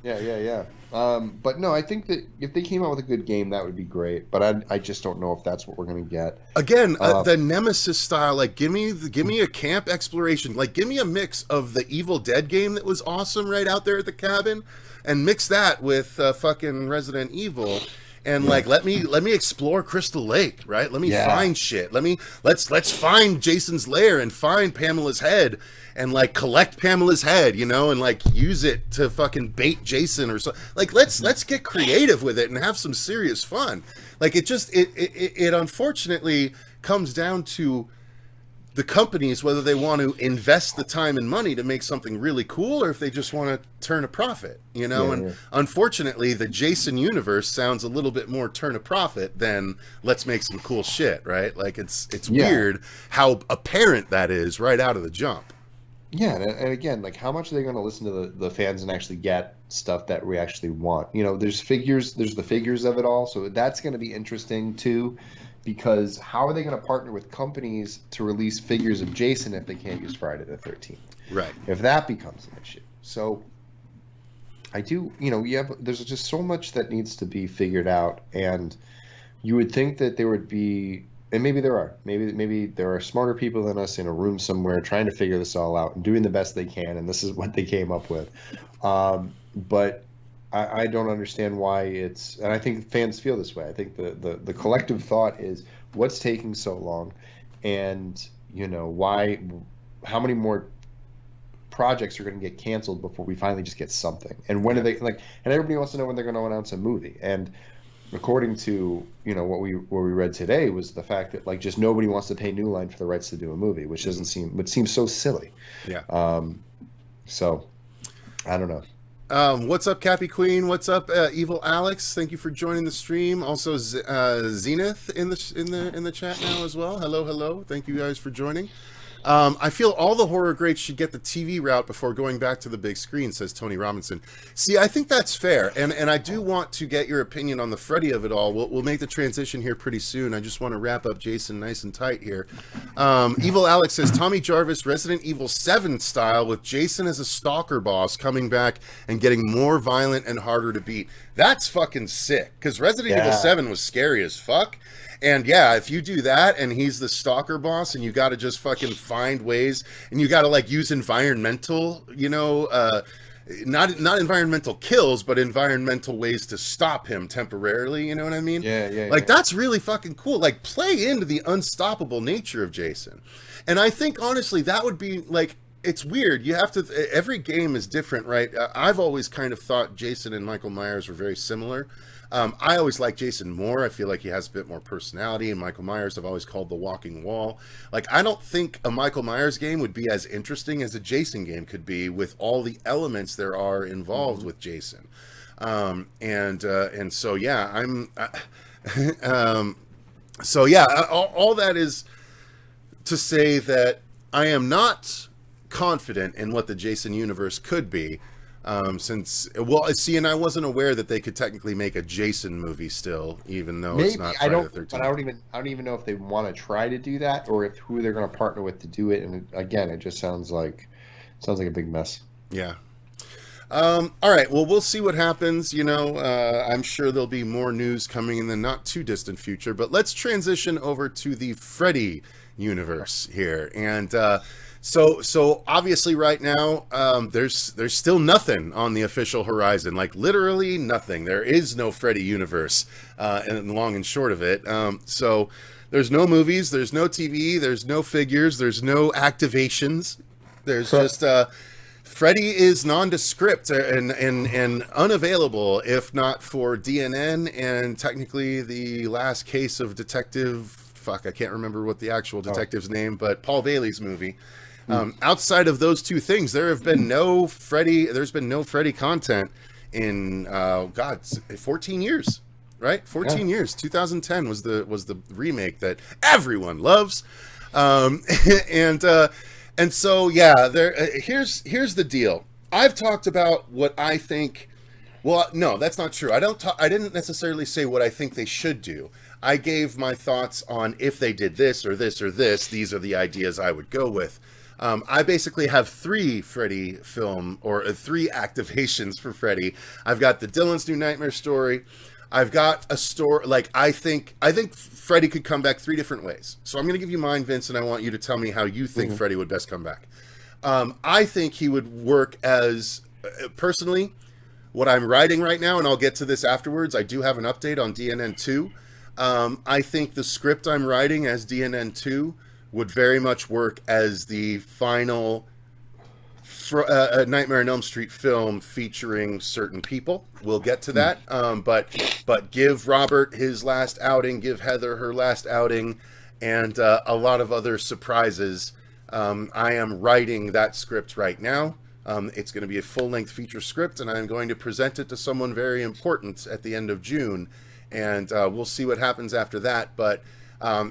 Yeah. But no, I think that if they came out with a good game, that would be great. But I just don't know if that's what we're gonna get. Again, the Nemesis style, like give me a camp exploration, like give me a mix of the Evil Dead game that was awesome right out there at the cabin, and mix that with fucking Resident Evil. And like let me explore Crystal Lake, right? Let me find shit. Let's find Jason's lair and find Pamela's head and like collect Pamela's head, and like use it to fucking bait Jason or so. Like let's get creative with it and have some serious fun. Like it unfortunately comes down to the companies whether they want to invest the time and money to make something really cool or if they just want to turn a profit, Unfortunately the Jason universe sounds a little bit more turn a profit than let's make some cool shit, right? Like it's weird how apparent that is right out of the jump. Yeah, and again, like how much are they going to listen to the fans and actually get stuff that we actually want? There's the figures of it all, so that's going to be interesting too. Because how are they going to partner with companies to release figures of Jason if they can't use Friday the 13th? Right. If that becomes an issue. So I do, there's just so much that needs to be figured out. And you would think that there would be, and maybe there are, maybe there are smarter people than us in a room somewhere trying to figure this all out and doing the best they can. And this is what they came up with. but I don't understand why it's, and I think fans feel this way. I think the collective thought is what's taking so long, and why, how many more projects are going to get canceled before we finally just get something, and when are they, like, and everybody wants to know when they're going to announce a movie. And according to what we read today was the fact that, like, just nobody wants to pay New Line for the rights to do a movie, which seems so silly. So I don't know. What's up, Cappy Queen? What's up, Evil Alex? Thank you for joining the stream. Also, Zenith in the chat now as well. Hello. Thank you guys for joining. I feel all the horror greats should get the TV route before going back to the big screen, says Tony Robinson. See, I think that's fair, and I do want to get your opinion on the Freddy of it all. We'll make the transition here pretty soon. I just want to wrap up Jason nice and tight here. Evil Alex says, Tommy Jarvis, Resident Evil 7 style, with Jason as a stalker boss coming back and getting more violent and harder to beat. That's fucking sick, because Resident Evil 7 was scary as fuck. And yeah, if you do that and he's the stalker boss and you got to just fucking find ways and you got to like use environmental, not environmental kills, but environmental ways to stop him temporarily. You know what I mean? Yeah. Like, that's really fucking cool. Like, play into the unstoppable nature of Jason. And I think, honestly, that would be like, it's weird. You have to, every game is different, right? I've always kind of thought Jason and Michael Myers were very similar. I always like Jason more. I feel like he has a bit more personality, and Michael Myers I've always called the walking wall. Like, I don't think a Michael Myers game would be as interesting as a Jason game could be with all the elements there are involved with Jason. And so, yeah, all that is to say that I am not confident in what the Jason universe could be. And I wasn't aware that they could technically make a Jason movie still, even though it's not Friday the 13th. But I don't even know if they want to try to do that, or who they're going to partner with to do it. And again, it just sounds like a big mess. Yeah. All right. Well, we'll see what happens. I'm sure there'll be more news coming in the not too distant future. But let's transition over to the Freddy universe here, and. So obviously right now, there's still nothing on the official horizon, like literally nothing. There is no Freddy universe, and long and short of it. So there's no movies, there's no TV, there's no figures, there's no activations. There's just, Freddy is nondescript and unavailable, if not for DNN and technically the last case of I can't remember what the actual detective's name, but Paul Bailey's movie. Outside of those two things, there's been no Freddy content in 14 years, right? 14 years. 2010 was the remake that everyone loves. And so here's the deal. I've talked about what I think. Well, no, that's not true. I didn't necessarily say what I think they should do. I gave my thoughts on if they did this or this or this. These are the ideas I would go with. I basically have three Freddy three activations for Freddy. I've got the Dylan's New Nightmare story. I've got a story, like, I think Freddy could come back three different ways. So I'm going to give you mine, Vince, and I want you to tell me how you think Freddy would best come back. I think he would work as, personally, what I'm writing right now, and I'll get to this afterwards. I do have an update on DNN 2. I think the script I'm writing as DNN 2 would very much work as the final Nightmare on Elm Street film featuring certain people. We'll get to that. But give Robert his last outing, give Heather her last outing, and a lot of other surprises. I am writing that script right now. It's going to be a full-length feature script, and I'm going to present it to someone very important at the end of June. And we'll see what happens after that. But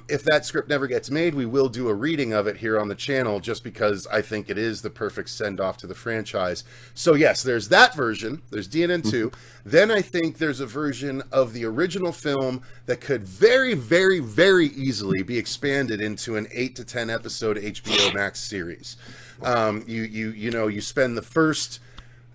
if that script never gets made, we will do a reading of it here on the channel, just because I think it is the perfect send-off to the franchise. So yes, there's that version. There's DNN 2. Then I think there's a version of the original film that could very, very, very easily be expanded into an 8 to 10 episode HBO Max series. You spend the first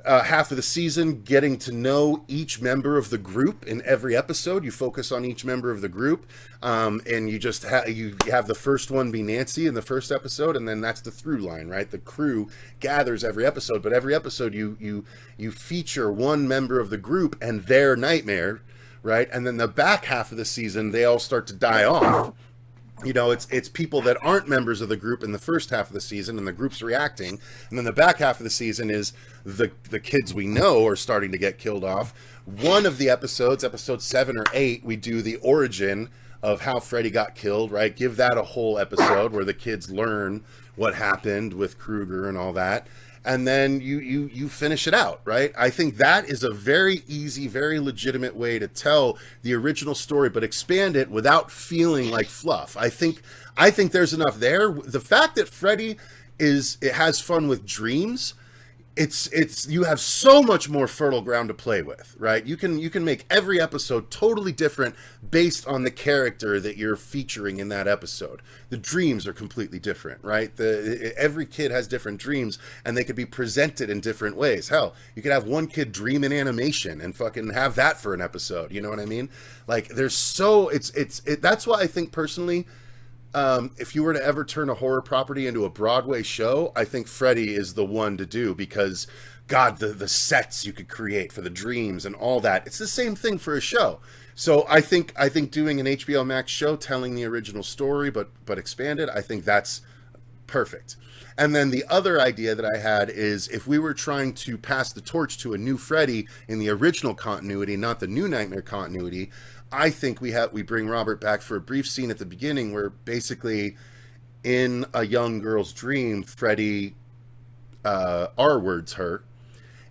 half of the season getting to know each member of the group in every episode. You focus on each member of the group, and you just you have the first one be Nancy in the first episode, and then that's the through line, right? The crew gathers every episode, but every episode you feature one member of the group and their nightmare, right? And then the back half of the season, they all start to die off. You know, it's people that aren't members of the group in the first half of the season, and the group's reacting. And then the back half of the season is the kids we know are starting to get killed off. One of the episodes, episode 7 or 8, we do the origin of how Freddy got killed, right? Give that a whole episode where the kids learn what happened with Krueger and all that. And then you finish it out, right? I think that is a very easy, very legitimate way to tell the original story, but expand it without feeling like fluff. I think there's enough there. The fact that Freddy has fun with dreams, it's you have so much more fertile ground to play with, right? You can make every episode totally different based on the character that you're featuring in that episode. The dreams are completely different, right? Every kid has different dreams, and they could be presented in different ways. Hell, you could have one kid dream in animation and fucking have that for an episode. You know what I mean? Like, that's why I think personally, if you were to ever turn a horror property into a Broadway show, I think Freddy is the one to do, because God, the sets you could create for the dreams and all that, it's the same thing for a show. So I think doing an HBO Max show telling the original story but expanded, I think that's perfect. And then the other idea that I had is, if we were trying to pass the torch to a new Freddy in the original continuity, not the New Nightmare continuity, I think we bring Robert back for a brief scene at the beginning where basically in a young girl's dream, Freddy R-words her.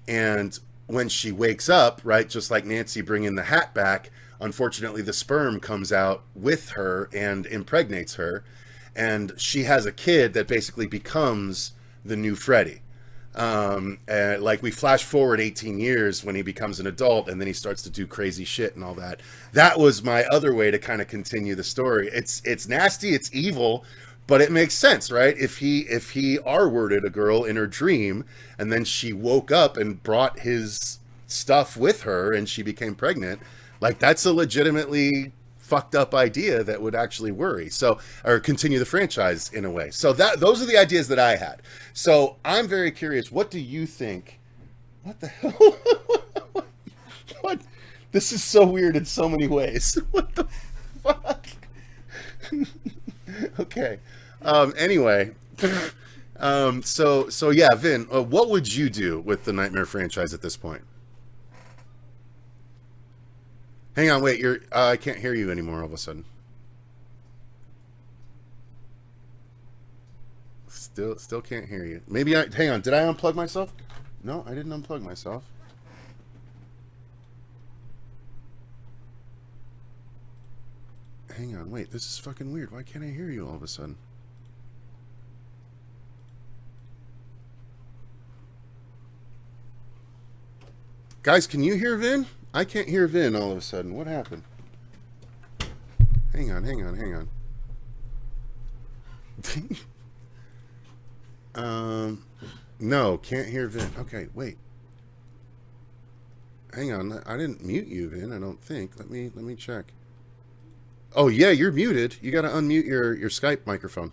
And when she wakes up, right, just like Nancy bringing the hat back, unfortunately the sperm comes out with her and impregnates her. And she has a kid that basically becomes the new Freddy. Like, we flash forward 18 years when he becomes an adult, and then he starts to do crazy shit and all that. That was my other way to kind of continue the story. It's nasty, it's evil, but it makes sense, right? If he R-worded a girl in her dream, and then she woke up and brought his stuff with her and she became pregnant, like, that's a legitimately fucked up idea that would actually worry, or continue the franchise in a way. So those are the ideas that I had. So I'm very curious, what do you think? What the hell? What? This is so weird in so many ways. What the fuck? Okay. Anyway. So yeah, Vin, what would you do with the Nightmare franchise at this point? Hang on, wait, I can't hear you anymore all of a sudden. Still can't hear you. Maybe hang on, did I unplug myself? No, I didn't unplug myself. Hang on, wait, this is fucking weird. Why can't I hear you all of a sudden? Guys, can you hear Vin? I can't hear Vin all of a sudden. What happened? Hang on. No, can't hear Vin. Okay, wait. Hang on. I didn't mute you, Vin, I don't think. Let me check. Oh, yeah, you're muted. You got to unmute your Skype microphone.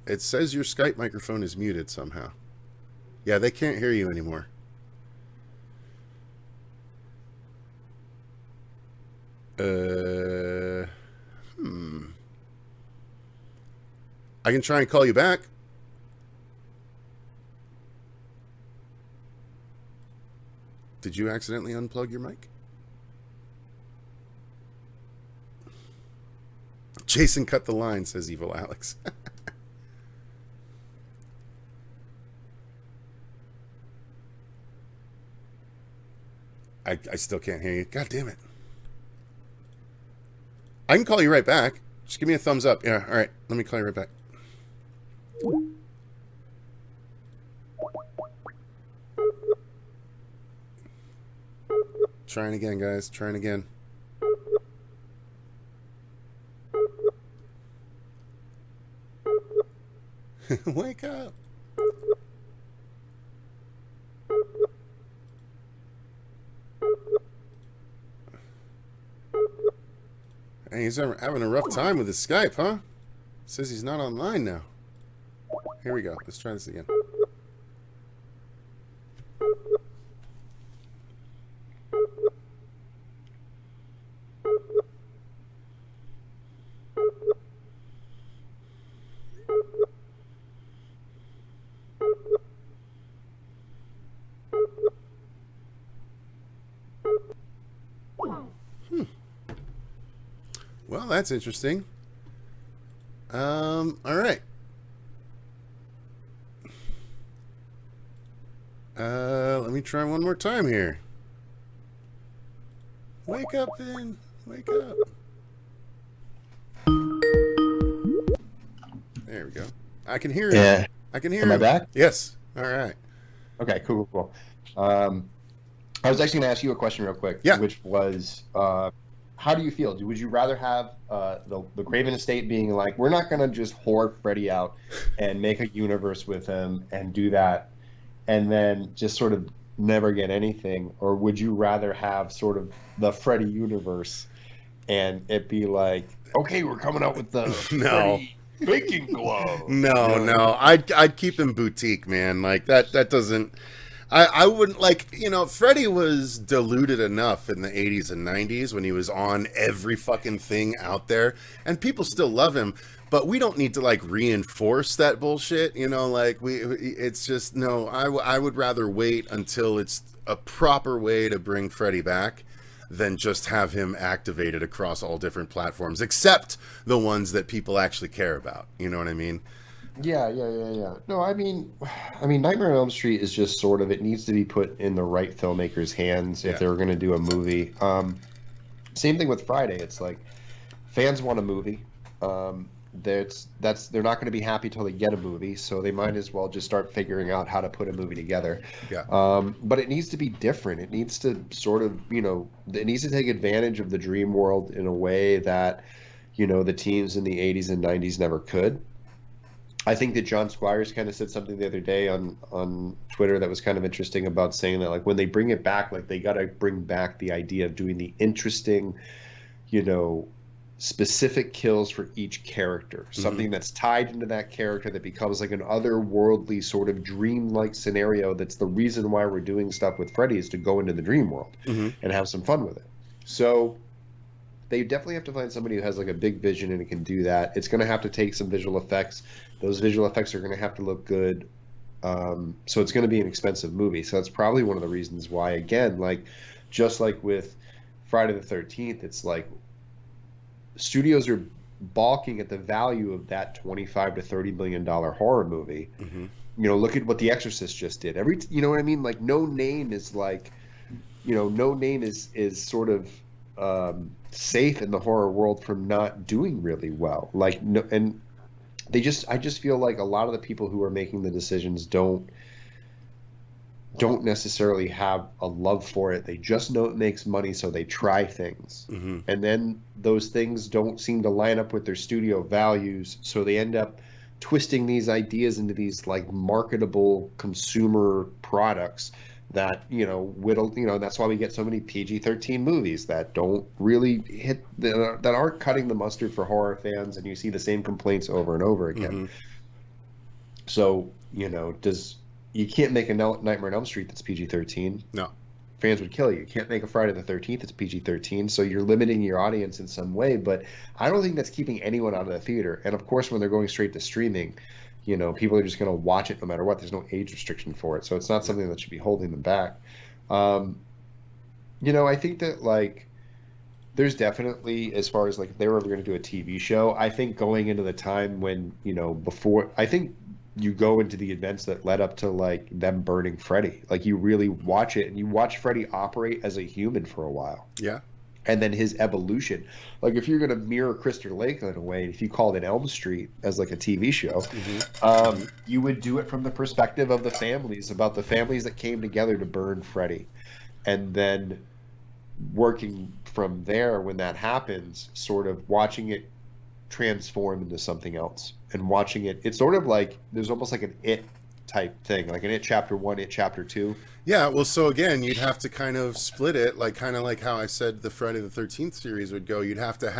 It says your Skype microphone is muted somehow. Yeah, they can't hear you anymore. I can try and call you back. Did you accidentally unplug your mic? Jason cut the line, says Evil Alex. I still can't hear you. God damn it. I can call you right back. Just give me a thumbs up. Yeah, all right. Let me call you right back. Trying again, guys. Trying again. Wake up. Hey, he's having a rough time with his Skype, huh? Says he's not online now. Here we go. Let's try this again. Well, that's interesting. All right. Let me try one more time here. Wake up, Vin. Wake up. There we go. I can hear him. Yeah. I can hear Am him. I back? Yes. All right. Okay, cool. I was actually going to ask you a question real quick, Yeah. which was, how do you feel? Would you rather have the Craven estate being like, we're not going to just hoard Freddy out and make a universe with him and do that, and then just sort of never get anything? Or would you rather have sort of the Freddy universe and it be like, okay, we're coming out with the Freddy baking glove? No. I'd keep him boutique, man. Like that doesn't. I wouldn't, like, you know, Freddy was diluted enough in the 80s and 90s when he was on every fucking thing out there, and people still love him, but we don't need to, like, reinforce that bullshit, you know, like, it's just, no, I would rather wait until it's a proper way to bring Freddy back than just have him activated across all different platforms, except the ones that people actually care about, you know what I mean? Yeah. No, I mean, Nightmare on Elm Street is just sort of, it needs to be put in the right filmmaker's hands if they were going to do a movie. Same thing with Friday. It's like, fans want a movie. They're not going to be happy till they get a movie, so they might as well just start figuring out how to put a movie together. Yeah. But it needs to be different. It needs to sort of, you know, it needs to take advantage of the dream world in a way that, you know, the teams in the 80s and 90s never could. I think that John Squires kind of said something the other day on Twitter that was kind of interesting about saying that, like, when they bring it back, like, they got to bring back the idea of doing the interesting, you know, specific kills for each character, something that's tied into that character that becomes like an otherworldly sort of dreamlike scenario. That's the reason why we're doing stuff with Freddy, is to go into the dream world and have some fun with it. So they definitely have to find somebody who has like a big vision and can do that. It's going to have to take some visual effects. Those visual effects are going to have to look good. So it's going to be an expensive movie. So that's probably one of the reasons why, again, like, just like with Friday the 13th, it's like studios are balking at the value of that $25 to $30 million horror movie. You know, look at what The Exorcist just did. You know what I mean? Like, No Name is like, you know, No Name is sort of safe in the horror world from not doing really well. Like, no, and I just feel like a lot of the people who are making the decisions don't necessarily have a love for it. They just know it makes money, so they try things. And then those things don't seem to line up with their studio values, so they end up twisting these ideas into these like marketable consumer products that, you know, that's why we get so many PG-13 movies that don't really hit, that aren't cutting the mustard for horror fans, and you see the same complaints over and over again. So, you know, you can't make a Nightmare on Elm Street that's PG-13. No. Fans would kill you. You can't make a Friday the 13th that's PG-13, so you're limiting your audience in some way, but I don't think that's keeping anyone out of the theater. And of course, when they're going straight to streaming, you know, people are just going to watch it no matter what. There's no age restriction for it, so it's not something that should be holding them back. You know, I think that, like, there's definitely, as far as like if they were ever going to do a TV show, I think going into the time when, you know, before, I think you go into the events that led up to like them burning Freddy. Like, you really watch it and you watch Freddy operate as a human for a while. Yeah. And then his evolution. Like, if you're going to mirror Crystal Lake in a way, if you called it Elm Street as like a TV show, you would do it from the perspective of the families, about the families that came together to burn Freddy. And then working from there, when that happens, sort of watching it transform into something else. And watching it, it's sort of like there's almost like an It type thing, like an It Chapter 1, It Chapter 2. Yeah, well, so again, you'd have to kind of split it, like kind of like how I said the Friday the 13th series would go. You'd have to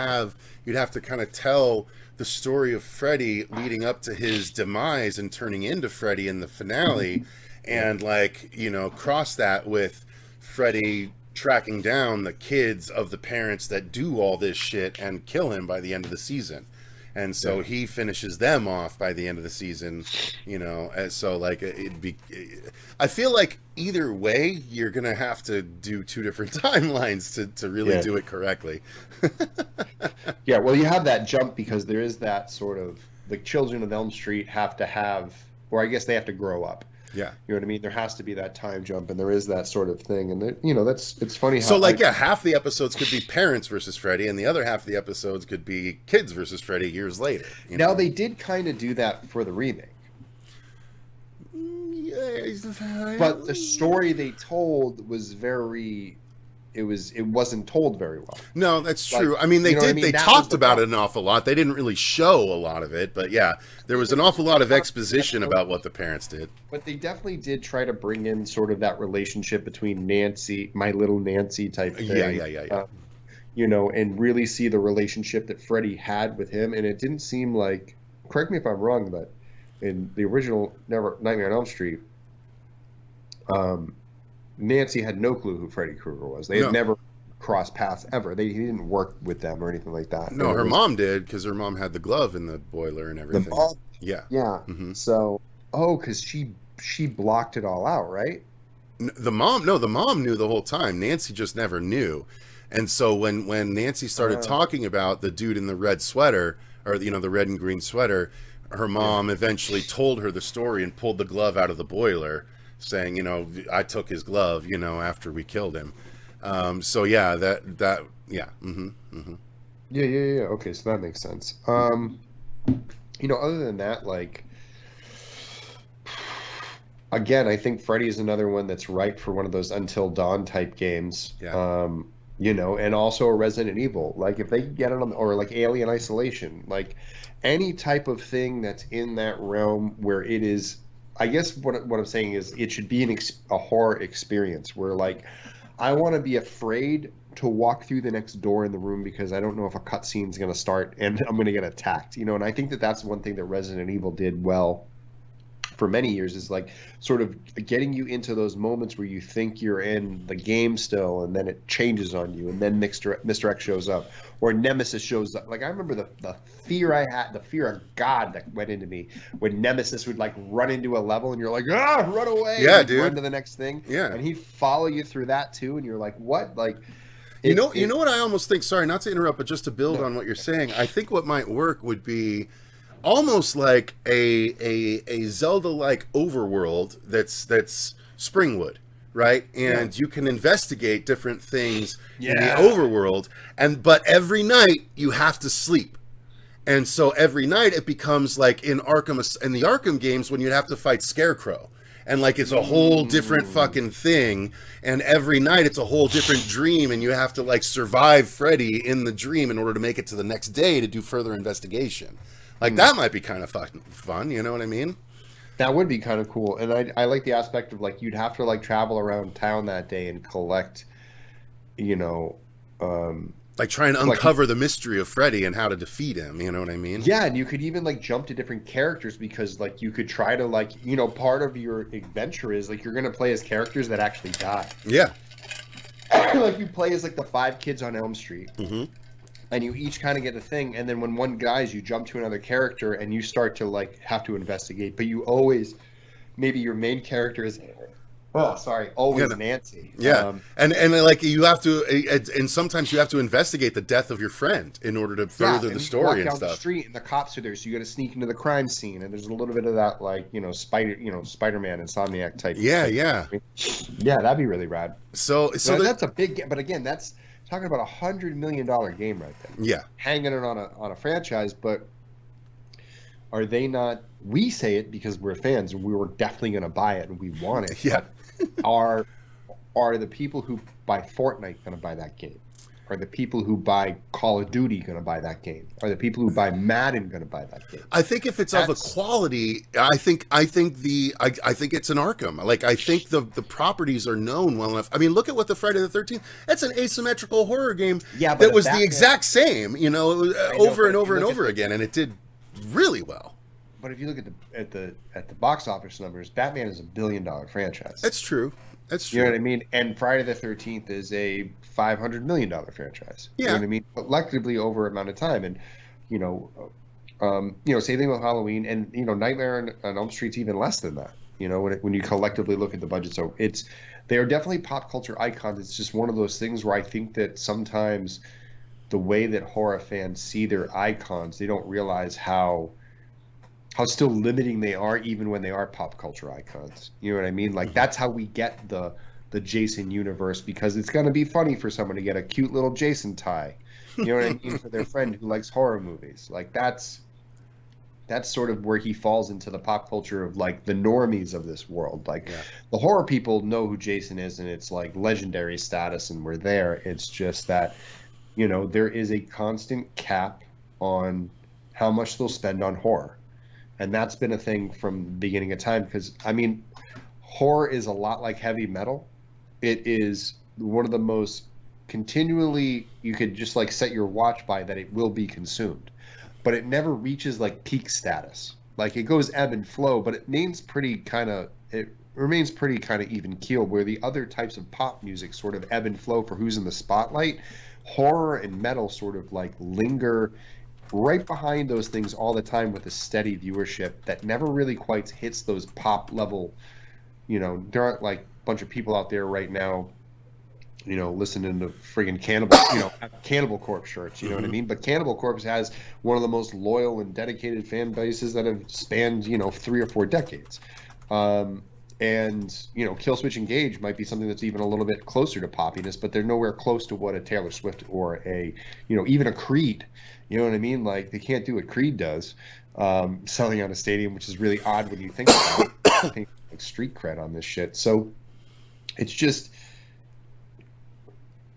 kind of tell the story of Freddy leading up to his demise and turning into Freddy in the finale, and like, you know, cross that with Freddy tracking down the kids of the parents that do all this shit and kill him by the end of the season. And so he finishes them off by the end of the season, you know. And so, like, I feel like either way, you're going to have to do two different timelines to really do it correctly. Yeah, well, you have that jump because there is that sort of, the children of Elm Street have to have, or I guess they have to grow up. Yeah. You know what I mean? There has to be that time jump, and there is that sort of thing. And, you know, it's funny how... So, like, half the episodes could be parents versus Freddy, and the other half of the episodes could be kids versus Freddy years later. You know? Now, they did kind of do that for the remake. But the story they told was very... It wasn't told very well. No, that's true. I mean, they talked about it an awful lot. They didn't really show a lot of it, but yeah, there was an awful lot of exposition about what the parents did. But they definitely did try to bring in sort of that relationship between Nancy, my little Nancy type thing. Yeah. You know, and really see the relationship that Freddy had with him. And it didn't seem like, correct me if I'm wrong, but in the original Nightmare on Elm Street, Nancy had no clue who Freddy Krueger was. They had never crossed paths ever. He didn't work with them or anything like that. No, her mom did, because her mom had the glove in the boiler and everything. The mom? Yeah. Yeah. Mm-hmm. So, because she blocked it all out, right? The mom knew the whole time. Nancy just never knew. And so when Nancy started talking about the dude in the red sweater, or, you know, the red and green sweater, her mom eventually told her the story and pulled the glove out of the boiler, saying, you know, I took his glove, you know, after we killed him. So yeah, yeah. Yeah. Okay, so that makes sense. You know, other than that, like, again, I think Freddy is another one that's right for one of those Until Dawn type games. Yeah. You know, and also a Resident Evil. Like, if they get it on, or like Alien Isolation, like any type of thing that's in that realm where it is, I guess what I'm saying is it should be a horror experience where, like, I want to be afraid to walk through the next door in the room because I don't know if a cutscene is going to start and I'm going to get attacked, you know. And I think that's one thing that Resident Evil did well for many years, is like sort of getting you into those moments where you think you're in the game still, and then it changes on you, and then Mr. X shows up, or Nemesis shows up. Like, I remember the fear I had, the fear of God that went into me when Nemesis would like run into a level and you're like, run away. Yeah, and dude. Run to the next thing. Yeah. And he'd follow you through that too, and you're like, what? Like, you know what I almost think, sorry, not to interrupt, but just to build on what you're saying, I think what might work would be almost like a Zelda-like overworld that's Springwood, right? And you can investigate different things in the overworld, but every night you have to sleep. And so every night it becomes like in the Arkham games when you'd have to fight Scarecrow. And like it's a whole different fucking thing, and every night it's a whole different dream, and you have to like survive Freddy in the dream in order to make it to the next day to do further investigation. Like, that might be kind of fun, you know what I mean? That would be kind of cool. And I like the aspect of, like, you'd have to, like, travel around town that day and collect, you know... like, try and uncover the mystery of Freddy and how to defeat him, you know what I mean? Yeah, and you could even, like, jump to different characters because, like, you could try to, like, you know, part of your adventure is, like, you're going to play as characters that actually die. Yeah. Like, you play as, like, the 5 kids on Elm Street. Mm-hmm. And you each kind of get a thing, and then when one dies, you jump to another character, and you start to, like, have to investigate. But you always, maybe your main character is, always Nancy. Yeah, and like you have to, and sometimes you have to investigate the death of your friend in order to further the story and stuff. The street, and the cops are there, so you got to sneak into the crime scene, and there's a little bit of that, like, you know, Spider-Man, Insomniac type. Yeah. Yeah, that'd be really rad. So that's a big, but again, that's talking about $100 million game right there. Yeah, hanging it on a franchise, but are they not? We say it because we're fans, and we were definitely going to buy it, and we want it. Yeah, are the people who buy Fortnite going to buy that game? Are the people who buy Call of Duty going to buy that game? Are the people who buy Madden going to buy that game? I think if it's of a quality, I think it's an Arkham. Like, I think the properties are known well enough. I mean, look at what the Friday the 13th. That's an asymmetrical horror game that was the exact same, over and over again, and it did really well. But if you look at the box office numbers, Batman is $1 billion franchise. That's true. You know what I mean? And Friday the 13th is a $500 million franchise. Yeah. You know what I mean? Collectively over an amount of time. And, same thing with Halloween, and, Nightmare on Elm Street's even less than that, when you collectively look at the budget. So they are definitely pop culture icons. It's just one of those things where I think that sometimes the way that horror fans see their icons, they don't realize how still limiting they are, even when they are pop culture icons. You know what I mean? Like, that's how we get the Jason universe, because it's going to be funny for someone to get a cute little Jason tie. You know what I mean? For their friend who likes horror movies. Like, that's sort of where he falls into the pop culture of, like, the normies of this world. Like, the horror people know who Jason is, and it's like legendary status, and we're there. It's just that, there is a constant cap on how much they'll spend on horror. And that's been a thing from the beginning of time, because, I mean, horror is a lot like heavy metal. It is one of the most continually, you could just like set your watch by that it will be consumed. But it never reaches like peak status. Like, it goes ebb and flow, but it remains pretty kind of even keel, where the other types of pop music sort of ebb and flow for who's in the spotlight. Horror and metal sort of like linger right behind those things all the time with a steady viewership that never really quite hits those pop level. There aren't like a bunch of people out there right now, listening to friggin' Cannibal Corpse shirts, you know what I mean? But Cannibal Corpse has one of the most loyal and dedicated fan bases that have spanned, 3 or 4 decades. And, Killswitch Engage might be something that's even a little bit closer to poppiness, but they're nowhere close to what a Taylor Swift or even a Creed. You know what I mean? Like, they can't do what Creed does, selling out a stadium, which is really odd when you think about it. I think like street cred on this shit. So it's just,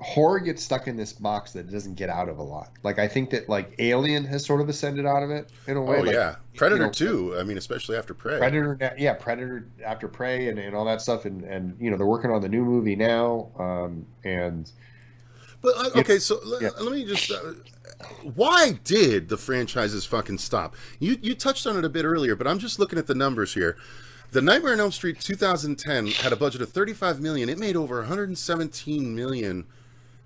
horror gets stuck in this box that it doesn't get out of a lot. Like, I think that like Alien has sort of ascended out of it in a way. Oh, yeah. Predator too. I mean, especially after Prey. Predator after Prey and all that stuff. And they're working on the new movie now. But, okay, so let me just... why did the franchises fucking stop? You touched on it a bit earlier, but I'm just looking at the numbers here. The Nightmare on Elm Street 2010 had a budget of $35 million. It made over $117 million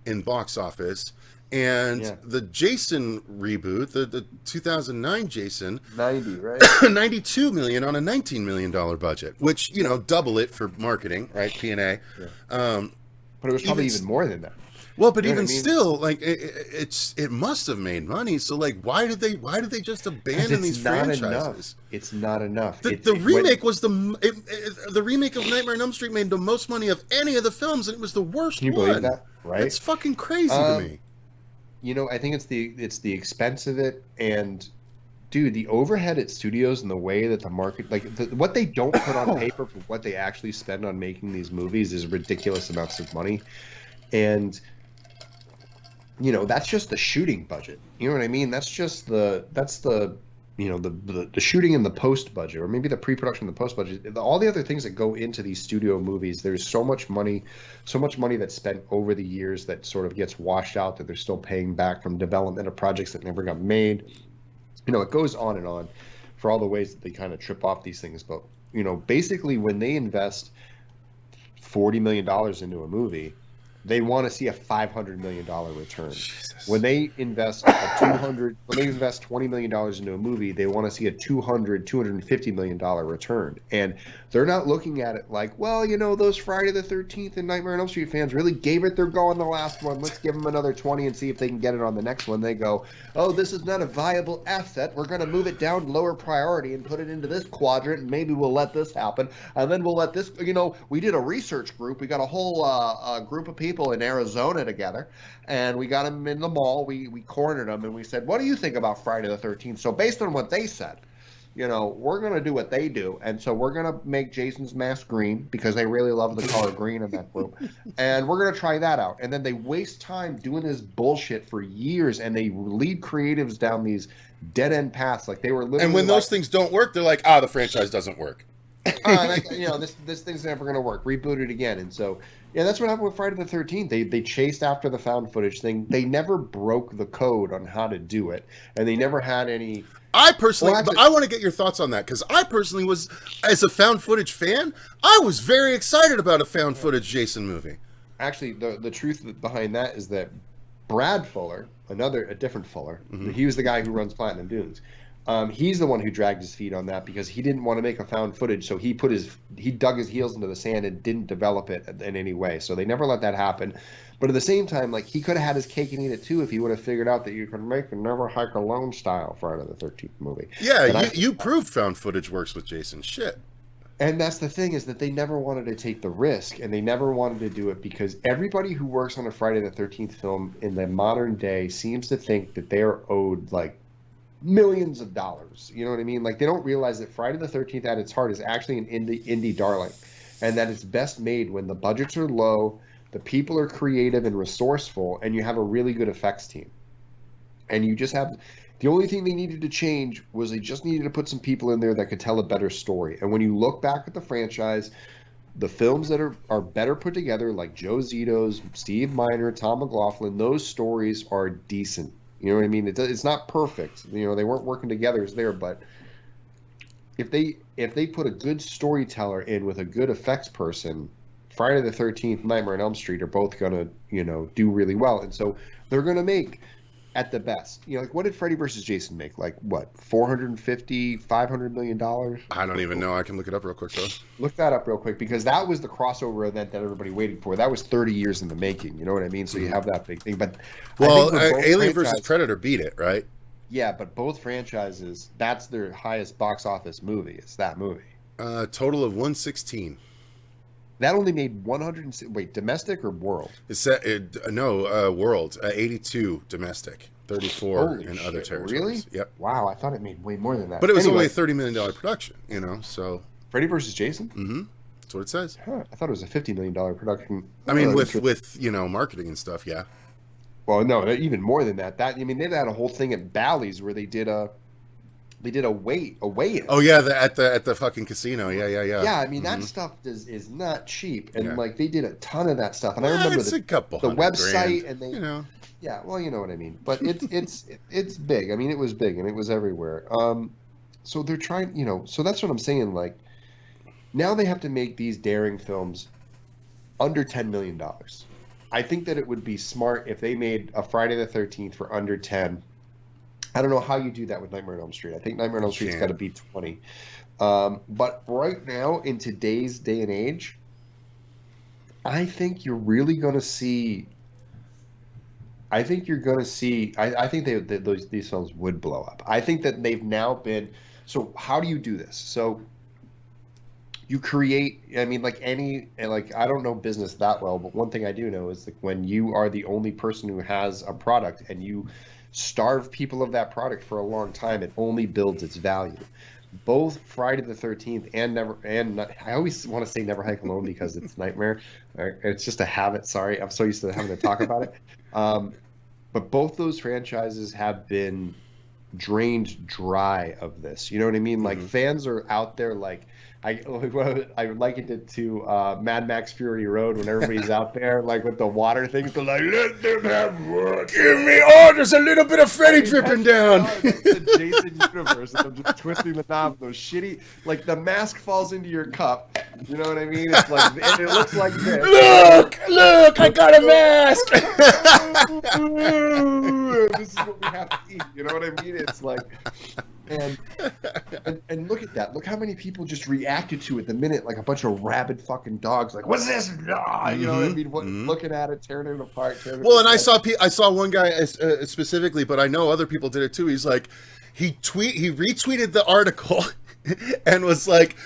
in box office. And the Jason reboot, the 2009 Jason... 90, right? $92 million on a $19 million budget, which, double it for marketing, right? P&A. Yeah. But it was probably even more than that. Well, but even still, like it must have made money. So, like, why did they just abandon these franchises? It's not enough. The remake was the remake of Nightmare on Elm Street made the most money of any of the films, and it was the worst one. Can you believe that? Right? It's fucking crazy to me. I think it's the expense of it, and dude, the overhead at studios and the way that the market, like what they don't put on paper for what they actually spend on making these movies is ridiculous amounts of money, and. That's just the shooting budget. You know what I mean? That's the shooting and the post budget, or maybe the pre-production and the post budget. All the other things that go into these studio movies, there's so much money that's spent over the years that sort of gets washed out, that they're still paying back from development of projects that never got made. It goes on and on for all the ways that they kind of trip off these things. But, basically when they invest $40 million into a movie, they want to see a $500 million return. Jesus. When they invest $20 million into a movie, they want to see a $250 million return. And they're not looking at it like, well, those Friday the 13th and Nightmare on Elm Street fans really gave it their go on the last one. Let's give them another 20 and see if they can get it on the next one. They go, oh, this is not a viable asset. We're going to move it down lower priority and put it into this quadrant, and maybe we'll let this happen. And then we'll let this, we did a research group. We got a whole group of people in Arizona together, and we got them in the mall. We cornered them, and we said, what do you think about Friday the 13th? So based on what they said, we're going to do what they do. And so we're going to make Jason's mask green because they really love the color green in that group. And we're going to try that out. And then they waste time doing this bullshit for years, and they lead creatives down these dead-end paths. Like, they were literally. And when those things don't work, they're like, the franchise doesn't work. This thing's never going to work. Reboot it again. And so, yeah, that's what happened with Friday the 13th. They chased after the found footage thing. They never broke the code on how to do it, and they never had any. I personally, but I want to get your thoughts on that, because I personally was, as a found footage fan, I was very excited about a found footage Jason movie. Actually, the truth behind that is that Brad Fuller, a different Fuller, he was the guy who runs Platinum Dunes. He's the one who dragged his feet on that because he didn't want to make a found footage, so he dug his heels into the sand and didn't develop it in any way. So they never let that happen. But at the same time, like, he could have had his cake and eat it too if he would have figured out that you could make a Never Hike Alone style Friday the 13th movie. Yeah, you proved found footage works with Jason. Shit. And that's the thing, is that they never wanted to take the risk, and they never wanted to do it because everybody who works on a Friday the 13th film in the modern day seems to think that they are owed, like, millions of dollars. You know what I mean? Like, they don't realize that Friday the 13th at its heart is actually an indie darling, and that it's best made when the budgets are low, the people are creative and resourceful, and you have a really good effects team. And you just have... The only thing they needed to change was they just needed to put some people in there that could tell a better story. And when you look back at the franchise, the films that are better put together, like Joe Zito's, Steve Miner, Tom McLaughlin, those stories are decent. You know what I mean? It's not perfect. They weren't working together as there, but if they put a good storyteller in with a good effects person, Friday the 13th, Nightmare on Elm Street are both going to, do really well. And so they're going to make, at the best, like, what did Freddy vs. Jason make? Like, what, $450-500 million? I don't even know. I can look it up real quick, though. Look that up real quick, because that was the crossover event that everybody waited for. That was 30 years in the making. You know what I mean? So you have that big thing. But Alien vs. Predator beat it, right? Yeah, but both franchises, that's their highest box office movie. It's that movie. Total of 116. That only made 100. Wait, domestic or world? World. 82 domestic, 34 in other territories. Really? Yep. Wow, I thought it made way more than that. But it was only a $30 million production, so. Freddy vs. Jason? Mm-hmm. That's what it says. Huh, I thought it was a $50 million production. I mean, with marketing and stuff, yeah. Well, no, even more than that. They had a whole thing at Bally's where they did a weigh-in. Oh yeah, at the fucking casino. Yeah. Yeah, I mean, that stuff is not cheap, and like, they did a ton of that stuff. And I remember a couple the website, grand, and they, yeah, well, you know what I mean. But it's big. I mean, it was big, and it was everywhere. So they're trying, so that's what I'm saying. Like, now they have to make these daring films under $10 million. I think that it would be smart if they made a Friday the 13th for under 10. I don't know how you do that with Nightmare on Elm Street. I think Nightmare on Elm Street's got to be 20. But right now, in today's day and age, I think you're really going to see. I think these films would blow up. I think that they've now been. So how do you do this? So you create. I mean, I don't know business that well, but one thing I do know is, like, when you are the only person who has a product and you starve people of that product for a long time, it only builds its value. Both Friday the 13th I always want to say Never Hike Alone because it's Nightmare. It's just a habit. Sorry, I'm so used to having to talk about it. But both those franchises have been drained dry of this. You know what I mean? Like, fans are out there, like, I likened it to Mad Max Fury Road when everybody's out there, like, with the water things. They're like, let them have water. Give me, there's a little bit of Freddy dripping down. That's the Jason Universe. And I'm just twisting the knob. Those shitty, like, the mask falls into your cup. You know what I mean? It's like, and it looks like this. Look, I got a mask. This is what we have to eat. You know what I mean? It's like, and look at that. Look how many people just reacted to it the minute, like a bunch of rabid fucking dogs. Like, what's this? You know what I mean? Looking at it, tearing it apart. And I saw one guy specifically, but I know other people did it too. He's like, he retweeted the article and was like,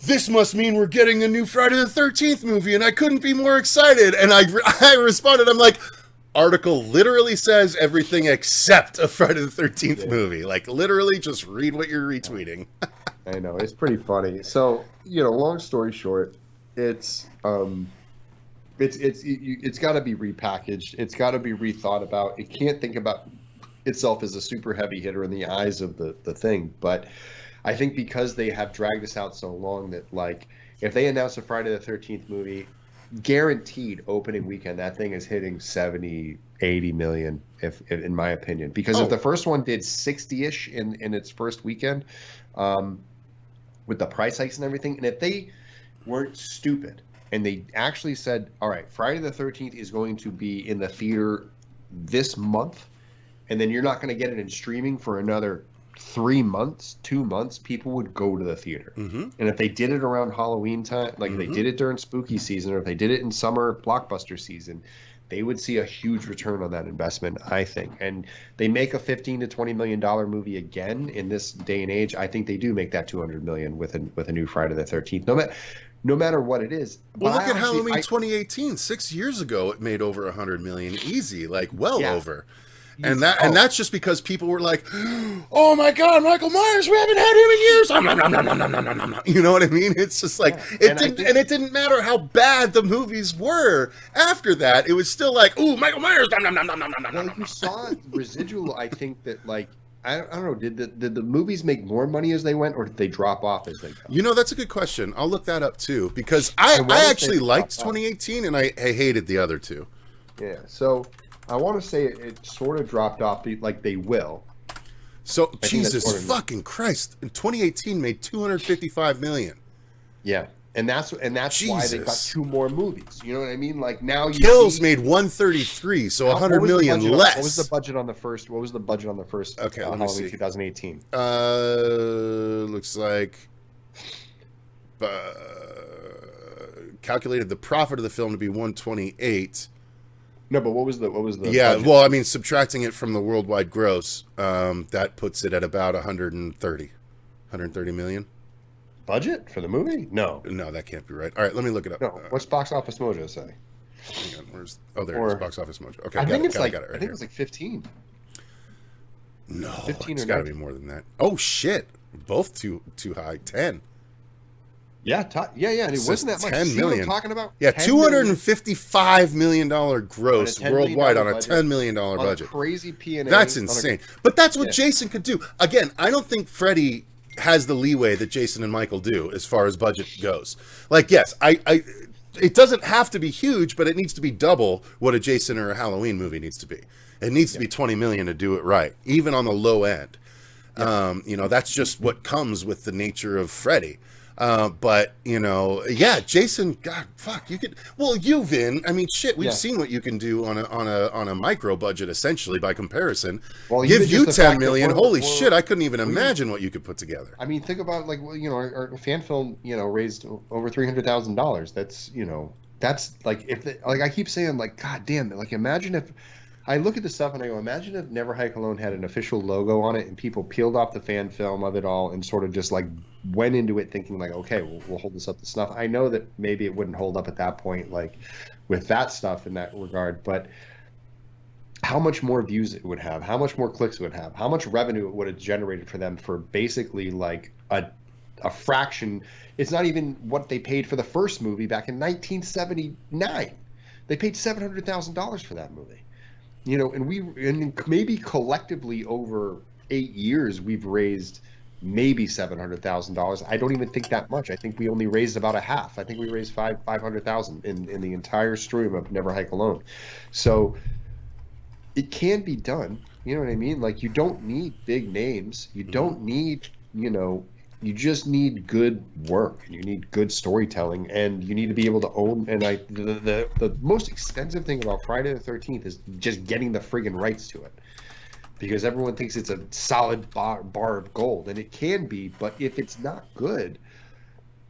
this must mean we're getting a new Friday the 13th movie, and I couldn't be more excited. And I responded, I'm like, article literally says everything except a Friday the 13th movie. Like, literally, just read what you're retweeting. I know, it's pretty funny. So, long story short, it's got to be repackaged. It's got to be rethought about. It can't think about itself as a super heavy hitter in the eyes of the thing. But I think because they have dragged this out so long that, like, if they announce a Friday the 13th movie, guaranteed opening weekend, that thing is hitting 70, 80 million, if in my opinion. Because if the first one did 60-ish in its first weekend, with the price hikes and everything, and if they weren't stupid and they actually said, all right, Friday the 13th is going to be in the theater this month, and then you're not going to get it in streaming for another 3 months, 2 months, people would go to the theater. Mm-hmm. And if they did it around Halloween time, like they did it during spooky season, or if they did it in summer blockbuster season, they would see a huge return on that investment, I think. And they make a $15 to $20 million movie again in this day and age. I think they do make that $200 million with a new Friday the 13th. No matter what it is. Well, look at Halloween 2018. 6 years ago, it made over $100 million easy, like over. And that's just because people were like, "Oh my God, Michael Myers! We haven't had him in years." You know what I mean? It's just like it didn't matter how bad the movies were. After that, it was still like, "Ooh, Michael Myers!" Well, you saw residual. I think that, like, I don't know. Did the movies make more money as they went, or did they drop off as they go? That's a good question. I'll look that up too, because I actually liked 2018 and I hated the other two. Yeah. So. I want to say it sort of dropped off, like they will. So, Jesus fucking Christ. In 2018 made $255 million. Yeah. And that's why they got 2 more movies. You know what I mean? Like, now Kills made 133, so $100 million less. What was the budget on the first? Okay, let me Halloween see. 2018? Looks like calculated the profit of the film to be 128. No, but what was the yeah, budget? well, I mean, subtracting it from the worldwide gross, that puts it at about 130 million. Budget for the movie? No, that can't be right. All right, let me look it up. No, what's Box Office Mojo say? Hang on, there it is, Box Office Mojo. Okay, I think it right it was like 15. No, 15 it's got to be more than that. Oh shit, both too high. 10. Yeah, and it wasn't that much. 10 million. What I'm talking about? Yeah, $255 million gross worldwide on a $10 million budget. Crazy P&A. That's insane. But that's what Jason could do. Again, I don't think Freddy has the leeway that Jason and Michael do as far as budget goes. Like, yes, it doesn't have to be huge, but it needs to be double what a Jason or a Halloween movie needs to be. It needs to be 20 million to do it right, even on the low end. Yeah. That's just what comes with the nature of Freddy. But Jason, God, fuck, you could. Well, Vin, I mean, shit, we've seen what you can do on a micro budget, essentially by comparison. Well, give you 10 million. Holy shit, I couldn't even imagine what you could put together. I mean, think about our fan film, raised over $300,000. That's like I keep saying, like, God damn it, like, imagine if. I look at the stuff and I go, imagine if Never Hike Alone had an official logo on it and people peeled off the fan film of it all and sort of just like went into it thinking like, okay, we'll hold this up to snuff. I know that maybe it wouldn't hold up at that point, like with that stuff in that regard, but how much more views it would have, how much more clicks it would have, how much revenue it would have generated for them for basically like a fraction. It's not even what they paid for the first movie back in 1979. They paid $700,000 for that movie. And maybe collectively over 8 years, we've raised maybe $700,000. I don't even think that much. I think we only raised about a half. I think we raised $500,000 in the entire stream of Never Hike Alone. So it can be done. You know what I mean? Like, you don't need big names. You don't need, you just need good work. You need good storytelling, and you need to be able to own. And the most expensive thing about Friday the 13th is just getting the friggin' rights to it, because everyone thinks it's a solid bar of gold, and it can be. But if it's not good,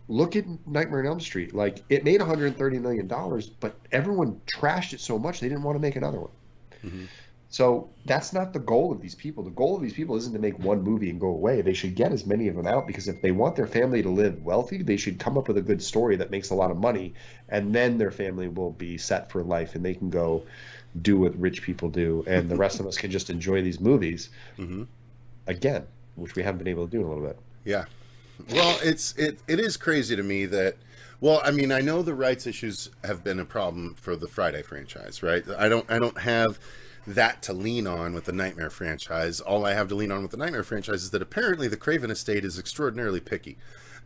look at Nightmare on Elm Street. Like, it made $130 million, but everyone trashed it so much they didn't want to make another one. Mm-hmm. So that's not the goal of these people. The goal of these people isn't to make one movie and go away. They should get as many of them out, because if they want their family to live wealthy, they should come up with a good story that makes a lot of money, and then their family will be set for life and they can go do what rich people do, and the rest of us can just enjoy these movies again, which we haven't been able to do in a little bit. Yeah. Well, it is crazy to me that, well, I mean, I know the rights issues have been a problem for the Friday franchise, right? I don't have that to lean on with the Nightmare franchise. All I have to lean on with the Nightmare franchise is that apparently the Craven estate is extraordinarily picky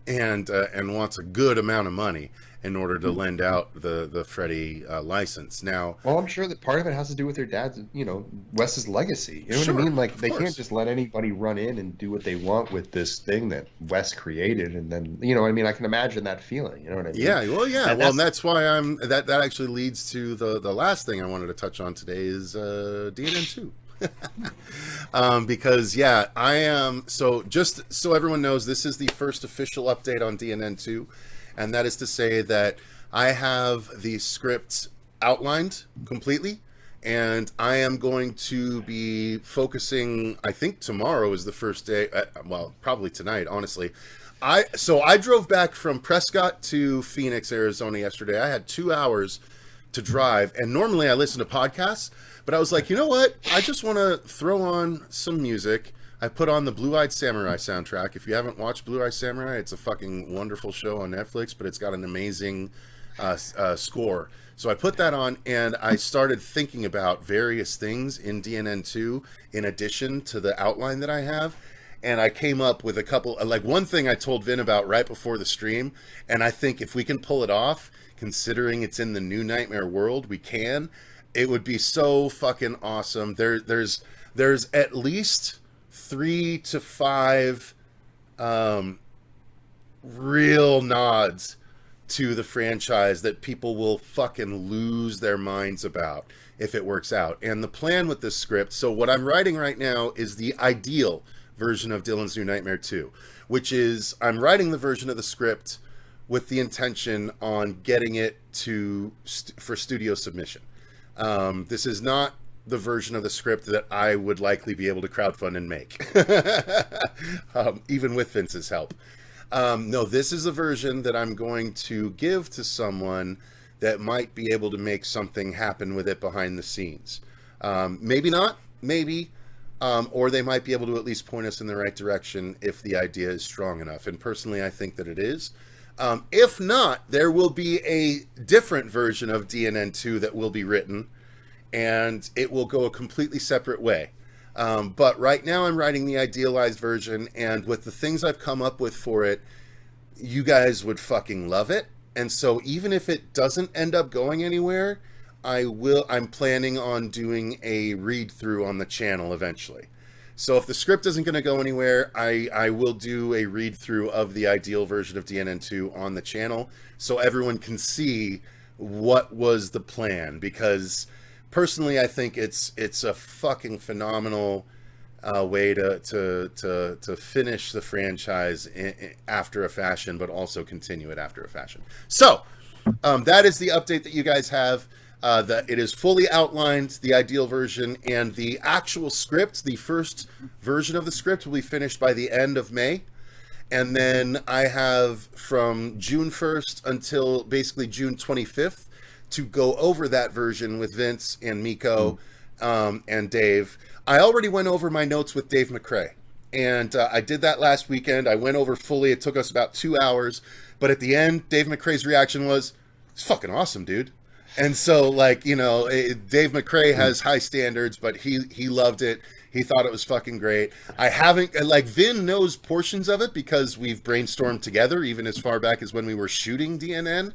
and wants a good amount of money in order to lend out the Freddy license. Now, well, I'm sure that part of it has to do with their dad's, Wes's legacy. You know Sure, what I mean? Like, of they course. can't just let anybody run in and do what they want with this thing that Wes created, and then, you know what I mean? I can imagine that feeling. You know what I mean? Yeah, well, yeah. And Well, and that's why that actually leads to the last thing I wanted to touch on today is DNN 2. Because yeah, I am, so just so everyone knows, this is the first official update on DNN 2, and that is to say that I have the script outlined completely, and I am going to be focusing, I think tomorrow is the first day, well, probably tonight, honestly. I drove back from Prescott to Phoenix, Arizona yesterday. I had 2 hours to drive, and normally I listen to podcasts, but I was like, you know what? I just want to throw on some music. I put on the Blue-Eyed Samurai soundtrack. If you haven't watched Blue-Eyed Samurai, it's a fucking wonderful show on Netflix, but it's got an amazing score. So I put that on, and I started thinking about various things in DNN 2 in addition to the outline that I have. And I came up with a couple, like one thing I told Vin about right before the stream, and I think if we can pull it off, considering it's in the new Nightmare world, we can. It would be so fucking awesome. There's at least 3 to 5 real nods to the franchise that people will fucking lose their minds about if it works out. And the plan with this script, so what I'm writing right now is the ideal version of Dylan's New Nightmare 2, which is I'm writing the version of the script with the intention on getting it for studio submission. This is not the version of the script that I would likely be able to crowdfund and make, even with Vince's help. No, this is a version that I'm going to give to someone that might be able to make something happen with it behind the scenes. Maybe not, maybe. Or they might be able to at least point us in the right direction if the idea is strong enough. And personally, I think that it is. If not, there will be a different version of DNN 2 that will be written, and it will go a completely separate way. But right now I'm writing the idealized version, and with the things I've come up with for it, you guys would fucking love it. And so even if it doesn't end up going anywhere, I'm planning on doing a read through on the channel eventually. So if the script isn't going to go anywhere, I will do a read through of the ideal version of DNN 2 on the channel so everyone can see what was the plan, because personally I think it's a fucking phenomenal way to finish the franchise after a fashion, but also continue it after a fashion. So that is the update that you guys have. That it is fully outlined, the ideal version, and the actual script, the first version of the script, will be finished by the end of May. And then I have from June 1st until basically June 25th to go over that version with Vince and Miko and Dave. I already went over my notes with Dave McCrae, and I did that last weekend. I went over fully. It took us about 2 hours, but at the end, Dave McCrae's reaction was, "It's fucking awesome, dude." And so, like, Dave McCrae has high standards, but he loved it. He thought it was fucking great. I haven't, like, Vin knows portions of it because we've brainstormed together, even as far back as when we were shooting DNN.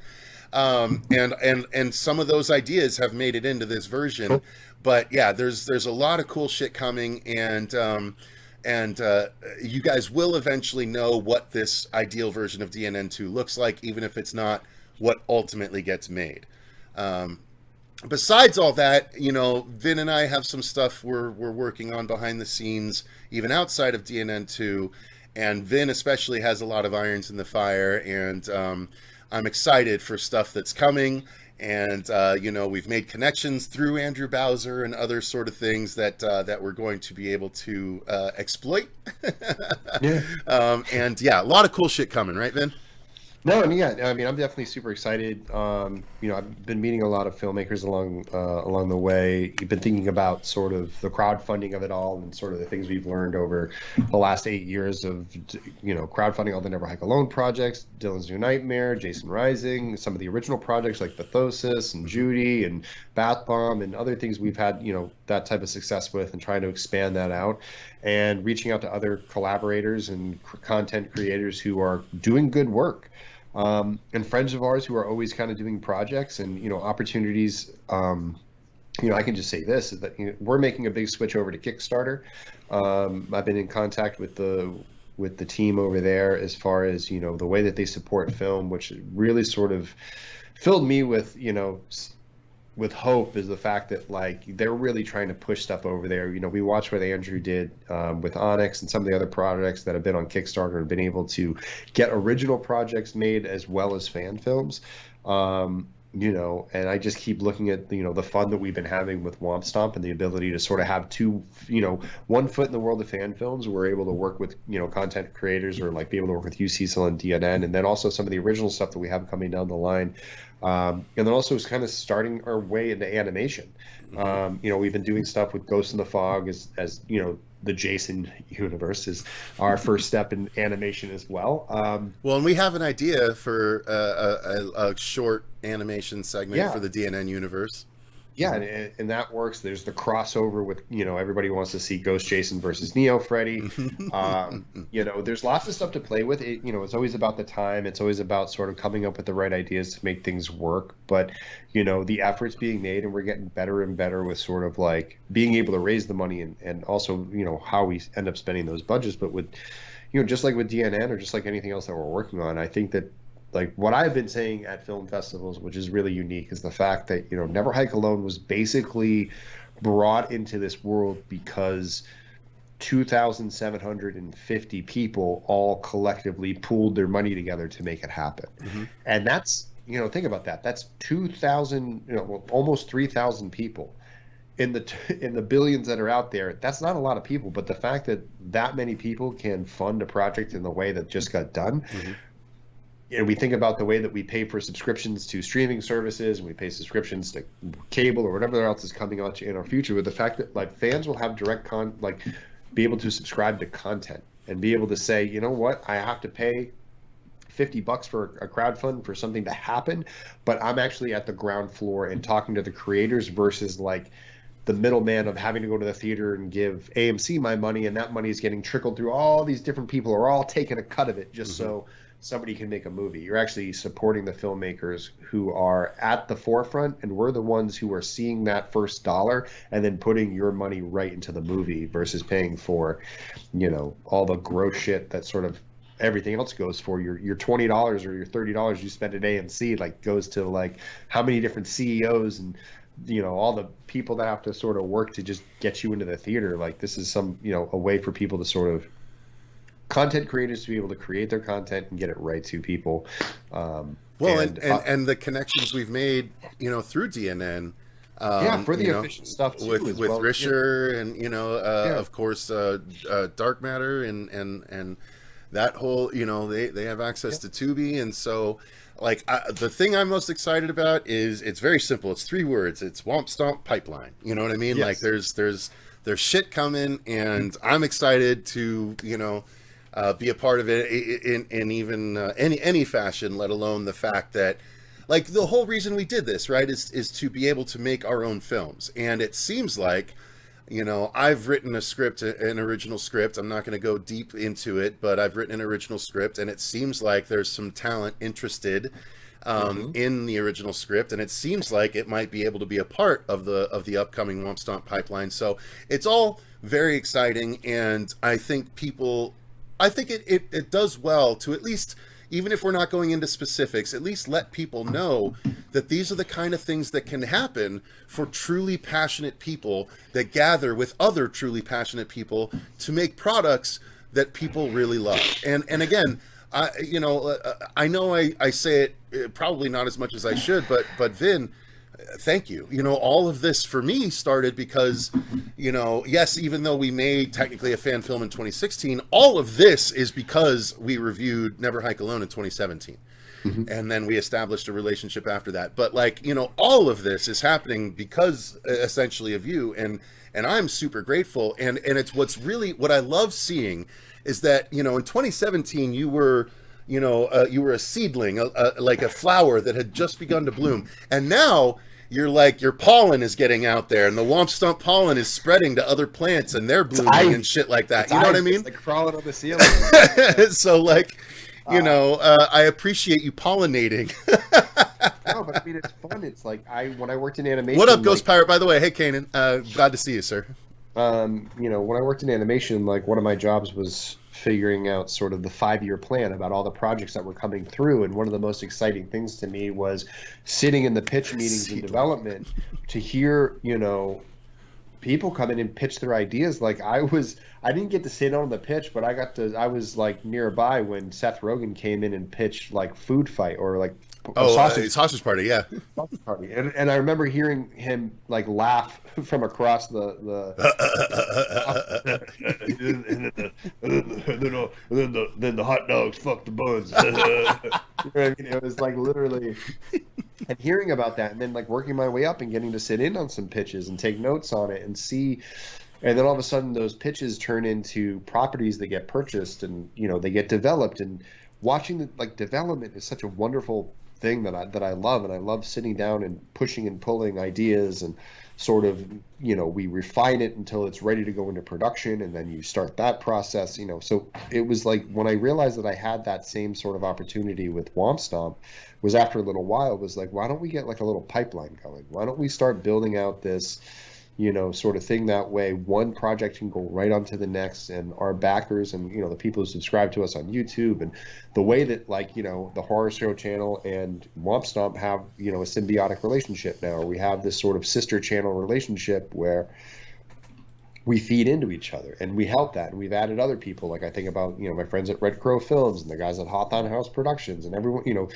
And some of those ideas have made it into this version. But yeah, there's a lot of cool shit coming, and you guys will eventually know what this ideal version of DNN 2 looks like, even if it's not what ultimately gets made. Besides all that, Vin and I have some stuff we're working on behind the scenes, even outside of DNN 2, and Vin especially has a lot of irons in the fire, and I'm excited for stuff that's coming, and we've made connections through Andrew Bowser and other sort of things that we're going to be able to exploit. Yeah. And yeah, a lot of cool shit coming, right, Vin? No, and yeah, I mean, I'm definitely super excited. I've been meeting a lot of filmmakers along the way. You've been thinking about sort of the crowdfunding of it all and sort of the things we've learned over the last 8 years of, crowdfunding all the Never Hike Alone projects, Dylan's New Nightmare, Jason Rising, some of the original projects like Bathosis and Judy and Bath Bomb and other things we've had, that type of success with, and trying to expand that out and reaching out to other collaborators and content creators who are doing good work. And friends of ours who are always kind of doing projects and opportunities. I can just say this is that we're making a big switch over to Kickstarter. I've been in contact with the team over there as far as the way that they support film, which really sort of filled me with with hope, is the fact that they're really trying to push stuff over there. We watched what Andrew did with Onyx and some of the other projects that have been on Kickstarter and been able to get original projects made as well as fan films. And I just keep looking at the fun that we've been having with Womp Stomp and the ability to sort of have one foot in the world of fan films. We're able to work with content creators, or be able to work with you, Cecil, and DNN, and then also some of the original stuff that we have coming down the line. And then also is kind of starting our way into animation. We've been doing stuff with Ghost in the Fog as the Jason universe is our first step in animation as well. And we have an idea for a short animation segment for the DNN universe. Yeah, and that works. There's the crossover with, everybody wants to see Ghost Jason versus Neo Freddy. There's lots of stuff to play with. It's always about the time. It's always about sort of coming up with the right ideas to make things work. But, the effort's being made, and we're getting better and better with sort of being able to raise the money and also, how we end up spending those budgets. But with, just like with DNN or just like anything else that we're working on, I think that what I've been saying at film festivals, which is really unique, is the fact that, Never Hike Alone was basically brought into this world because 2,750 people all collectively pooled their money together to make it happen. Mm-hmm. And that's, think about that. That's 2,000, almost 3,000 people in the billions that are out there. That's not a lot of people, but the fact that that many people can fund a project in the way that just got done. Mm-hmm. And we think about the way that we pay for subscriptions to streaming services, and we pay subscriptions to cable or whatever else is coming out in our future, with the fact that fans will have be able to subscribe to content and be able to say, you know what, I have to pay $50 for a crowdfund for something to happen, but I'm actually at the ground floor and talking to the creators versus the middleman of having to go to the theater and give AMC my money, and that money is getting trickled through all these different people who are all taking a cut of it just so somebody can make a movie. You're actually supporting the filmmakers who are at the forefront, and we're the ones who are seeing that first dollar and then putting your money right into the movie versus paying for, all the gross shit that sort of everything else goes for. Your $20 or your $30 you spend at AMC goes to how many different CEOs and all the people that have to sort of work to just get you into the theater. This is some a way for people to sort of content creators to be able to create their content and get it right to people. And the connections we've made, through DNN. For the efficient stuff too, with Risher and of course Dark Matter and that whole they have access to Tubi, and so the thing I'm most excited about is it's very simple. It's 3 words. It's Womp Stomp Pipeline. You know what I mean? Yes. There's shit coming, and I'm excited to be a part of it in even any fashion, let alone the fact that the whole reason we did this, right, is to be able to make our own films. And it seems like, I've written a script, an original script. I'm not going to go deep into it, but I've written an original script, and it seems like there's some talent interested in the original script, and it seems like it might be able to be a part of the upcoming Womp Stomp pipeline. So it's all very exciting, and I think it does well to at least, even if we're not going into specifics, at least let people know that these are the kind of things that can happen for truly passionate people that gather with other truly passionate people to make products that people really love. And again, I know I say it probably not as much as I should, but Vin, thank you. All of this for me started because, yes, even though we made technically a fan film in 2016, all of this is because we reviewed Never Hike Alone in 2017. And then we established a relationship after that. But like, you know, all of this is happening because essentially of you. And I'm super grateful. And it's what I love seeing is that, you know, in 2017, you were a seedling, like a flower that had just begun to bloom. And now your pollen is getting out there, and the Womp Stomp pollen is spreading to other plants, and they're blooming and shit like that. You know what I mean? It's like crawling on the ceiling. So like, you know, I appreciate you pollinating. No, but I mean, it's fun. It's like when I worked in animation. What up, Ghost Pirate? By the way, hey Kanan, glad to see you, sir. You know, when I worked in animation, like one of my jobs was figuring out sort of the 5-year plan about all the projects that were coming through, and one of the most exciting things to me was sitting in the pitch meetings in development to hear, you know, people come in and pitch their ideas. Like I didn't get to sit on the pitch, but I was like nearby when Seth Rogen came in and pitched like Food Fight or like sausage party, yeah. Sausage party. And I remember hearing him like laugh from across the then the hot dogs fuck the buns. You know what I mean? It was like literally, and hearing about that, and then like working my way up and getting to sit in on some pitches and take notes on it and see. And then all of a sudden those pitches turn into properties that get purchased and, you know, they get developed. And watching the like development is such a wonderful thing that I love. And I love sitting down and pushing and pulling ideas and sort of, you know, we refine it until it's ready to go into production, and then you start that process, you know. So it was like when I realized that I had that same sort of opportunity with Womp Stomp was after a little while, was like, why don't we get like a little pipeline going? Why don't we start building out this, you know, sort of thing? That way one project can go right on to the next, and our backers and, you know, the people who subscribe to us on YouTube, and the way that, like, you know, the Horror Show channel and Womp Stomp have, you know, a symbiotic relationship now. We have this sort of sister channel relationship where we feed into each other and we help that. And we've added other people. Like I think about, you know, my friends at Red Crow Films and the guys at Hawthorne House Productions and everyone, you know,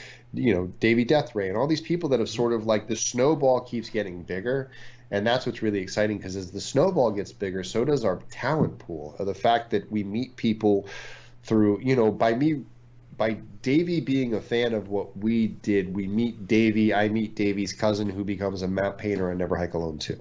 Davey Deathray and all these people that have sort of like the snowball keeps getting bigger. And that's what's really exciting, because as the snowball gets bigger, so does our talent pool. The fact that we meet people through, you know, by Davey being a fan of what we did, we meet Davey. I meet Davey's cousin who becomes a map painter on Never Hike Alone too.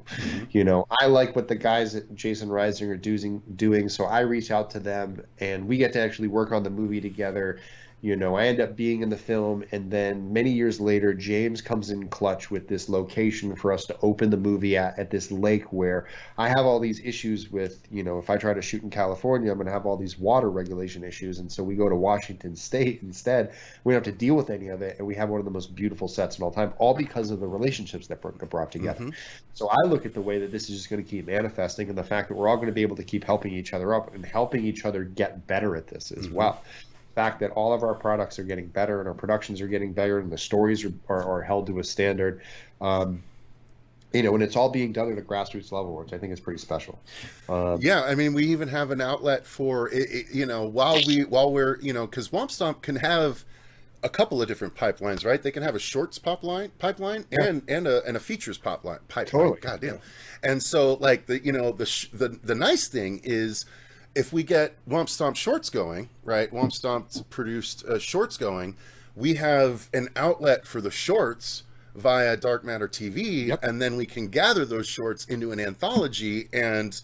You know, I like what the guys at Jason Rising are doing, so I reach out to them and we get to actually work on the movie together. You know, I end up being in the film, and then many years later, James comes in clutch with this location for us to open the movie at this lake where I have all these issues with, you know, if I try to shoot in California, I'm going to have all these water regulation issues. And so we go to Washington State instead. We don't have to deal with any of it. And we have one of the most beautiful sets in all time, all because of the relationships that get brought together. So I look at the way that this is just going to keep manifesting, and the fact that we're all going to be able to keep helping each other up and helping each other get better at this as well. Fact that all of our products are getting better and our productions are getting better and the stories are held to a standard, you know, and it's all being done at a grassroots level, which I think is pretty special. Yeah, I mean, we even have an outlet for it, you know, while we're, you know, because Womp Stomp can have a couple of different pipelines, right? They can have a shorts pipeline and a features pipeline. Totally. Goddamn. And so, like, the nice thing is, if we get Womp Stomp shorts going, right? Womp Stomp's produced shorts going. We have an outlet for the shorts via Dark Matter TV, and then we can gather those shorts into an anthology. And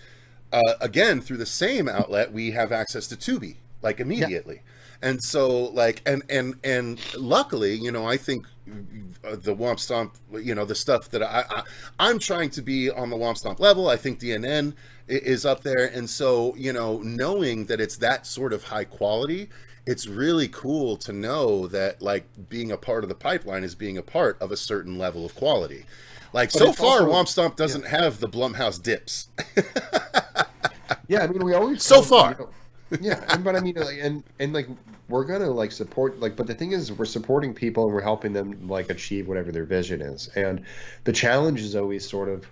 again, through the same outlet, we have access to Tubi, like immediately. And so, like, and luckily, you know, I think the Womp Stomp, you know, the stuff that I'm trying to be on the Womp Stomp level, I think DNN is up there. And so, you know, knowing that it's that sort of high quality, it's really cool to know that, like, being a part of the pipeline is being a part of a certain level of quality. Like, but so far, also, Womp Stomp doesn't have the Blumhouse dips. Yeah, I mean, we always... So far. You know, yeah, but I mean, like, and like, we're gonna like support, like, but the thing is, we're supporting people and we're helping them like achieve whatever their vision is, and the challenge is always sort of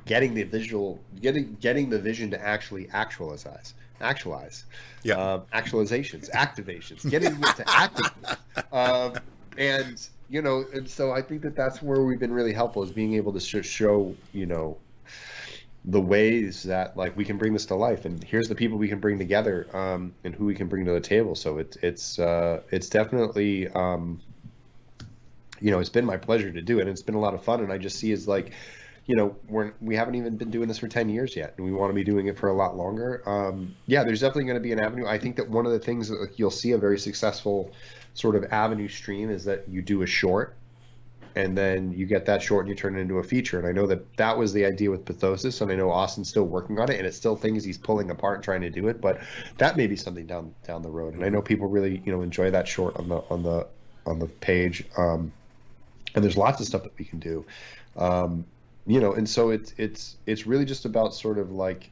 getting the vision to actually actualize, actualizations, activations, getting it to activate, and you know, and so I think that that's where we've been really helpful, is being able to show, you know, the ways that like we can bring this to life, and here's the people we can bring together, and who we can bring to the table. So it's definitely it's been my pleasure to do it, and it's been a lot of fun. And I just see as like, we haven't even been doing this for 10 years yet, and we want to be doing it for a lot longer. There's definitely going to be an avenue. I think that one of the things that you'll see a very successful sort of avenue stream is that you do a short, and then you get that short and you turn it into a feature. And I know that was the idea with Pathosis, and I know Austin's still working on it, and it's still things he's pulling apart and trying to do it, but that may be something down the road. And I know people really enjoy that short on the page, and there's lots of stuff that we can do. And so it's really just about sort of like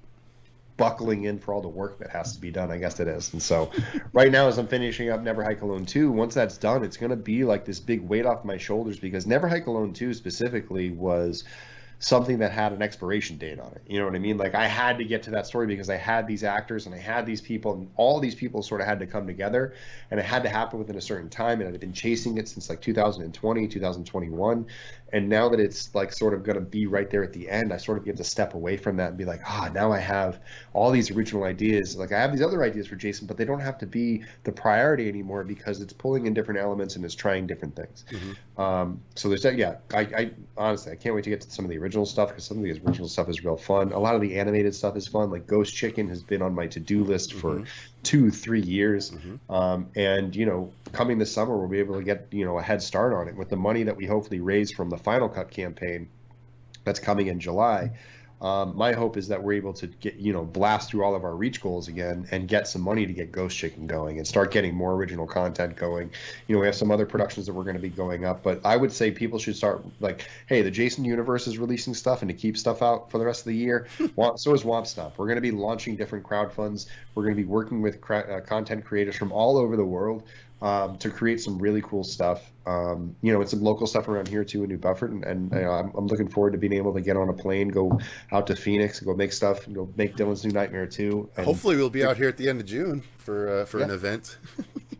buckling in for all the work that has to be done. I guess it is. And so right now, as I'm finishing up Never Hike Alone 2, once that's done, it's going to be like this big weight off my shoulders, because Never Hike Alone 2 specifically was something that had an expiration date on it. You know what I mean? Like, I had to get to that story because I had these actors and I had these people, and all these people sort of had to come together, and it had to happen within a certain time. And I'd been chasing it since like 2020, 2021. And now that it's like sort of going to be right there at the end, I sort of get to step away from that and be like, now I have all these original ideas. Like, I have these other ideas for Jason, but they don't have to be the priority anymore because it's pulling in different elements and it's trying different things. Mm-hmm. So there's that. Yeah, I honestly, I can't wait to get to some of the original stuff, because some of the original stuff is real fun. A lot of the animated stuff is fun. Like Ghost Chicken has been on my to-do list for 2-3 years. And coming this summer, we'll be able to get a head start on it with the money that we hopefully raise from the Final Cut campaign that's coming in July. My hope is that we're able to get blast through all of our reach goals again and get some money to get Ghost Chicken going and start getting more original content going. We have some other productions that we're going to be going up, but I would say people should start like, hey, the Jason Universe is releasing stuff, and to keep stuff out for the rest of the year. So is Womp Stomp. We're going to be launching different crowdfunds. We're going to be working with content creators from all over the world to create some really cool stuff. And some local stuff around here too in New Bedford, and I'm looking forward to being able to get on a plane, go out to Phoenix, go make stuff, and go make Dylan's New Nightmare 2. And hopefully we'll be out here at the end of June for an event.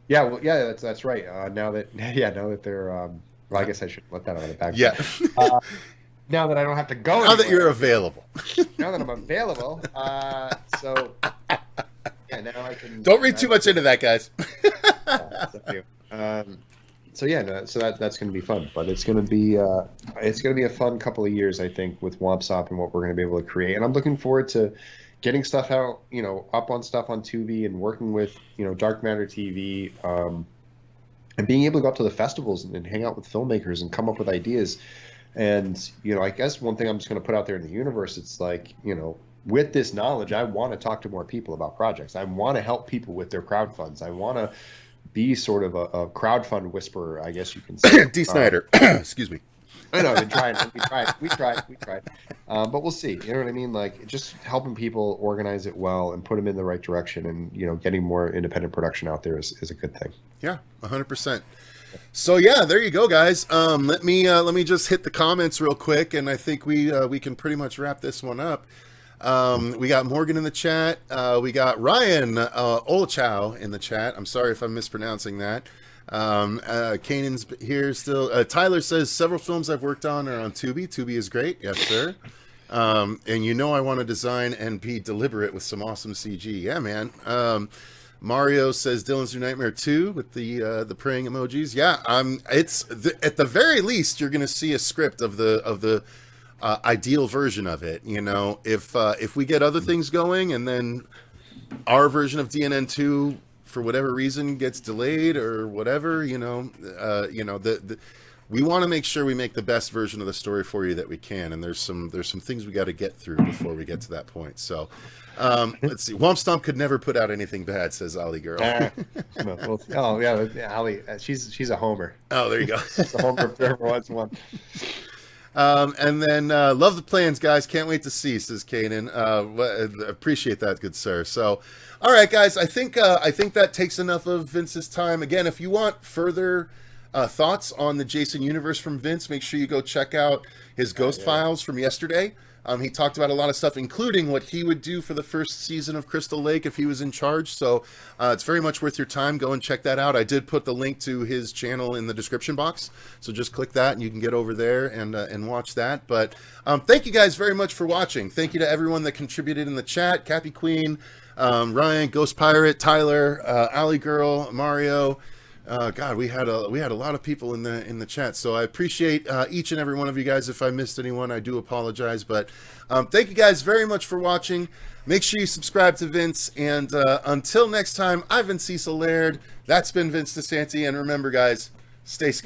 That's right. Now that they're well, I guess I should let that out of the bag. Yeah. Now that I don't have to go. Now that you're available. Now that I'm available. So yeah, now I can. Don't read too much into that, guys. So that's going to be fun, but it's going to be a fun couple of years, I think, with Womp Stomp and what we're going to be able to create. And I'm looking forward to getting stuff out, up on stuff on Tubi, and working with Dark Matter TV, and being able to go up to the festivals and hang out with filmmakers and come up with ideas. And I guess one thing I'm just going to put out there in the universe, it's like, with this knowledge, I want to talk to more people about projects. I want to help people with their crowdfunds. I want to be sort of a crowdfund whisperer, I guess you can say. D. Snyder, excuse me. I know, we tried. But we'll see. You know what I mean? Like, just helping people organize it well and put them in the right direction, and getting more independent production out there is a good thing. Yeah, 100%. So yeah, there you go, guys. Let me just hit the comments real quick, and I think we can pretty much wrap this one up. We got Morgan in the chat. We got Ryan Olchow in the chat. I'm sorry if I'm mispronouncing that. Kanan's here still. Tyler says several films I've worked on are on Tubi. Tubi is great. Yes, sir. And I want to design and be deliberate with some awesome CG. Yeah, man. Mario says Dylan's New Nightmare 2 with the praying emojis. Yeah, at the very least you're going to see a script of the ideal version of it. If we get other things going and then our version of DNN2 for whatever reason gets delayed or whatever, we want to make sure we make the best version of the story for you that we can, and there's some things we got to get through before we get to that point. So let's see. Womp Stomp could never put out anything bad, says Ollie Girl. Ollie, she's a homer. Oh, there you go. She's a homer if there ever was one. And then love the plans, guys. Can't wait to see, says Kanan. Appreciate that, good sir. So, all right, guys. I think that takes enough of Vince's time. Again, if you want further thoughts on the Jason Universe from Vince, make sure you go check out his Ghost Files from yesterday. He talked about a lot of stuff, including what he would do for the first season of Crystal Lake if he was in charge. So it's very much worth your time. Go and check that out. I did put the link to his channel in the description box. So just click that and you can get over there and watch that. But thank you guys very much for watching. Thank you to everyone that contributed in the chat. Cappy Queen, Ryan, Ghost Pirate, Tyler, Alley Girl, Mario. God, we had a lot of people in the chat, so I appreciate each and every one of you guys. If I missed anyone, I do apologize, but thank you guys very much for watching. Make sure you subscribe to Vince, and until next time, I've been Cecil Laird. That's been Vince DiSanti, and remember, guys, stay scared.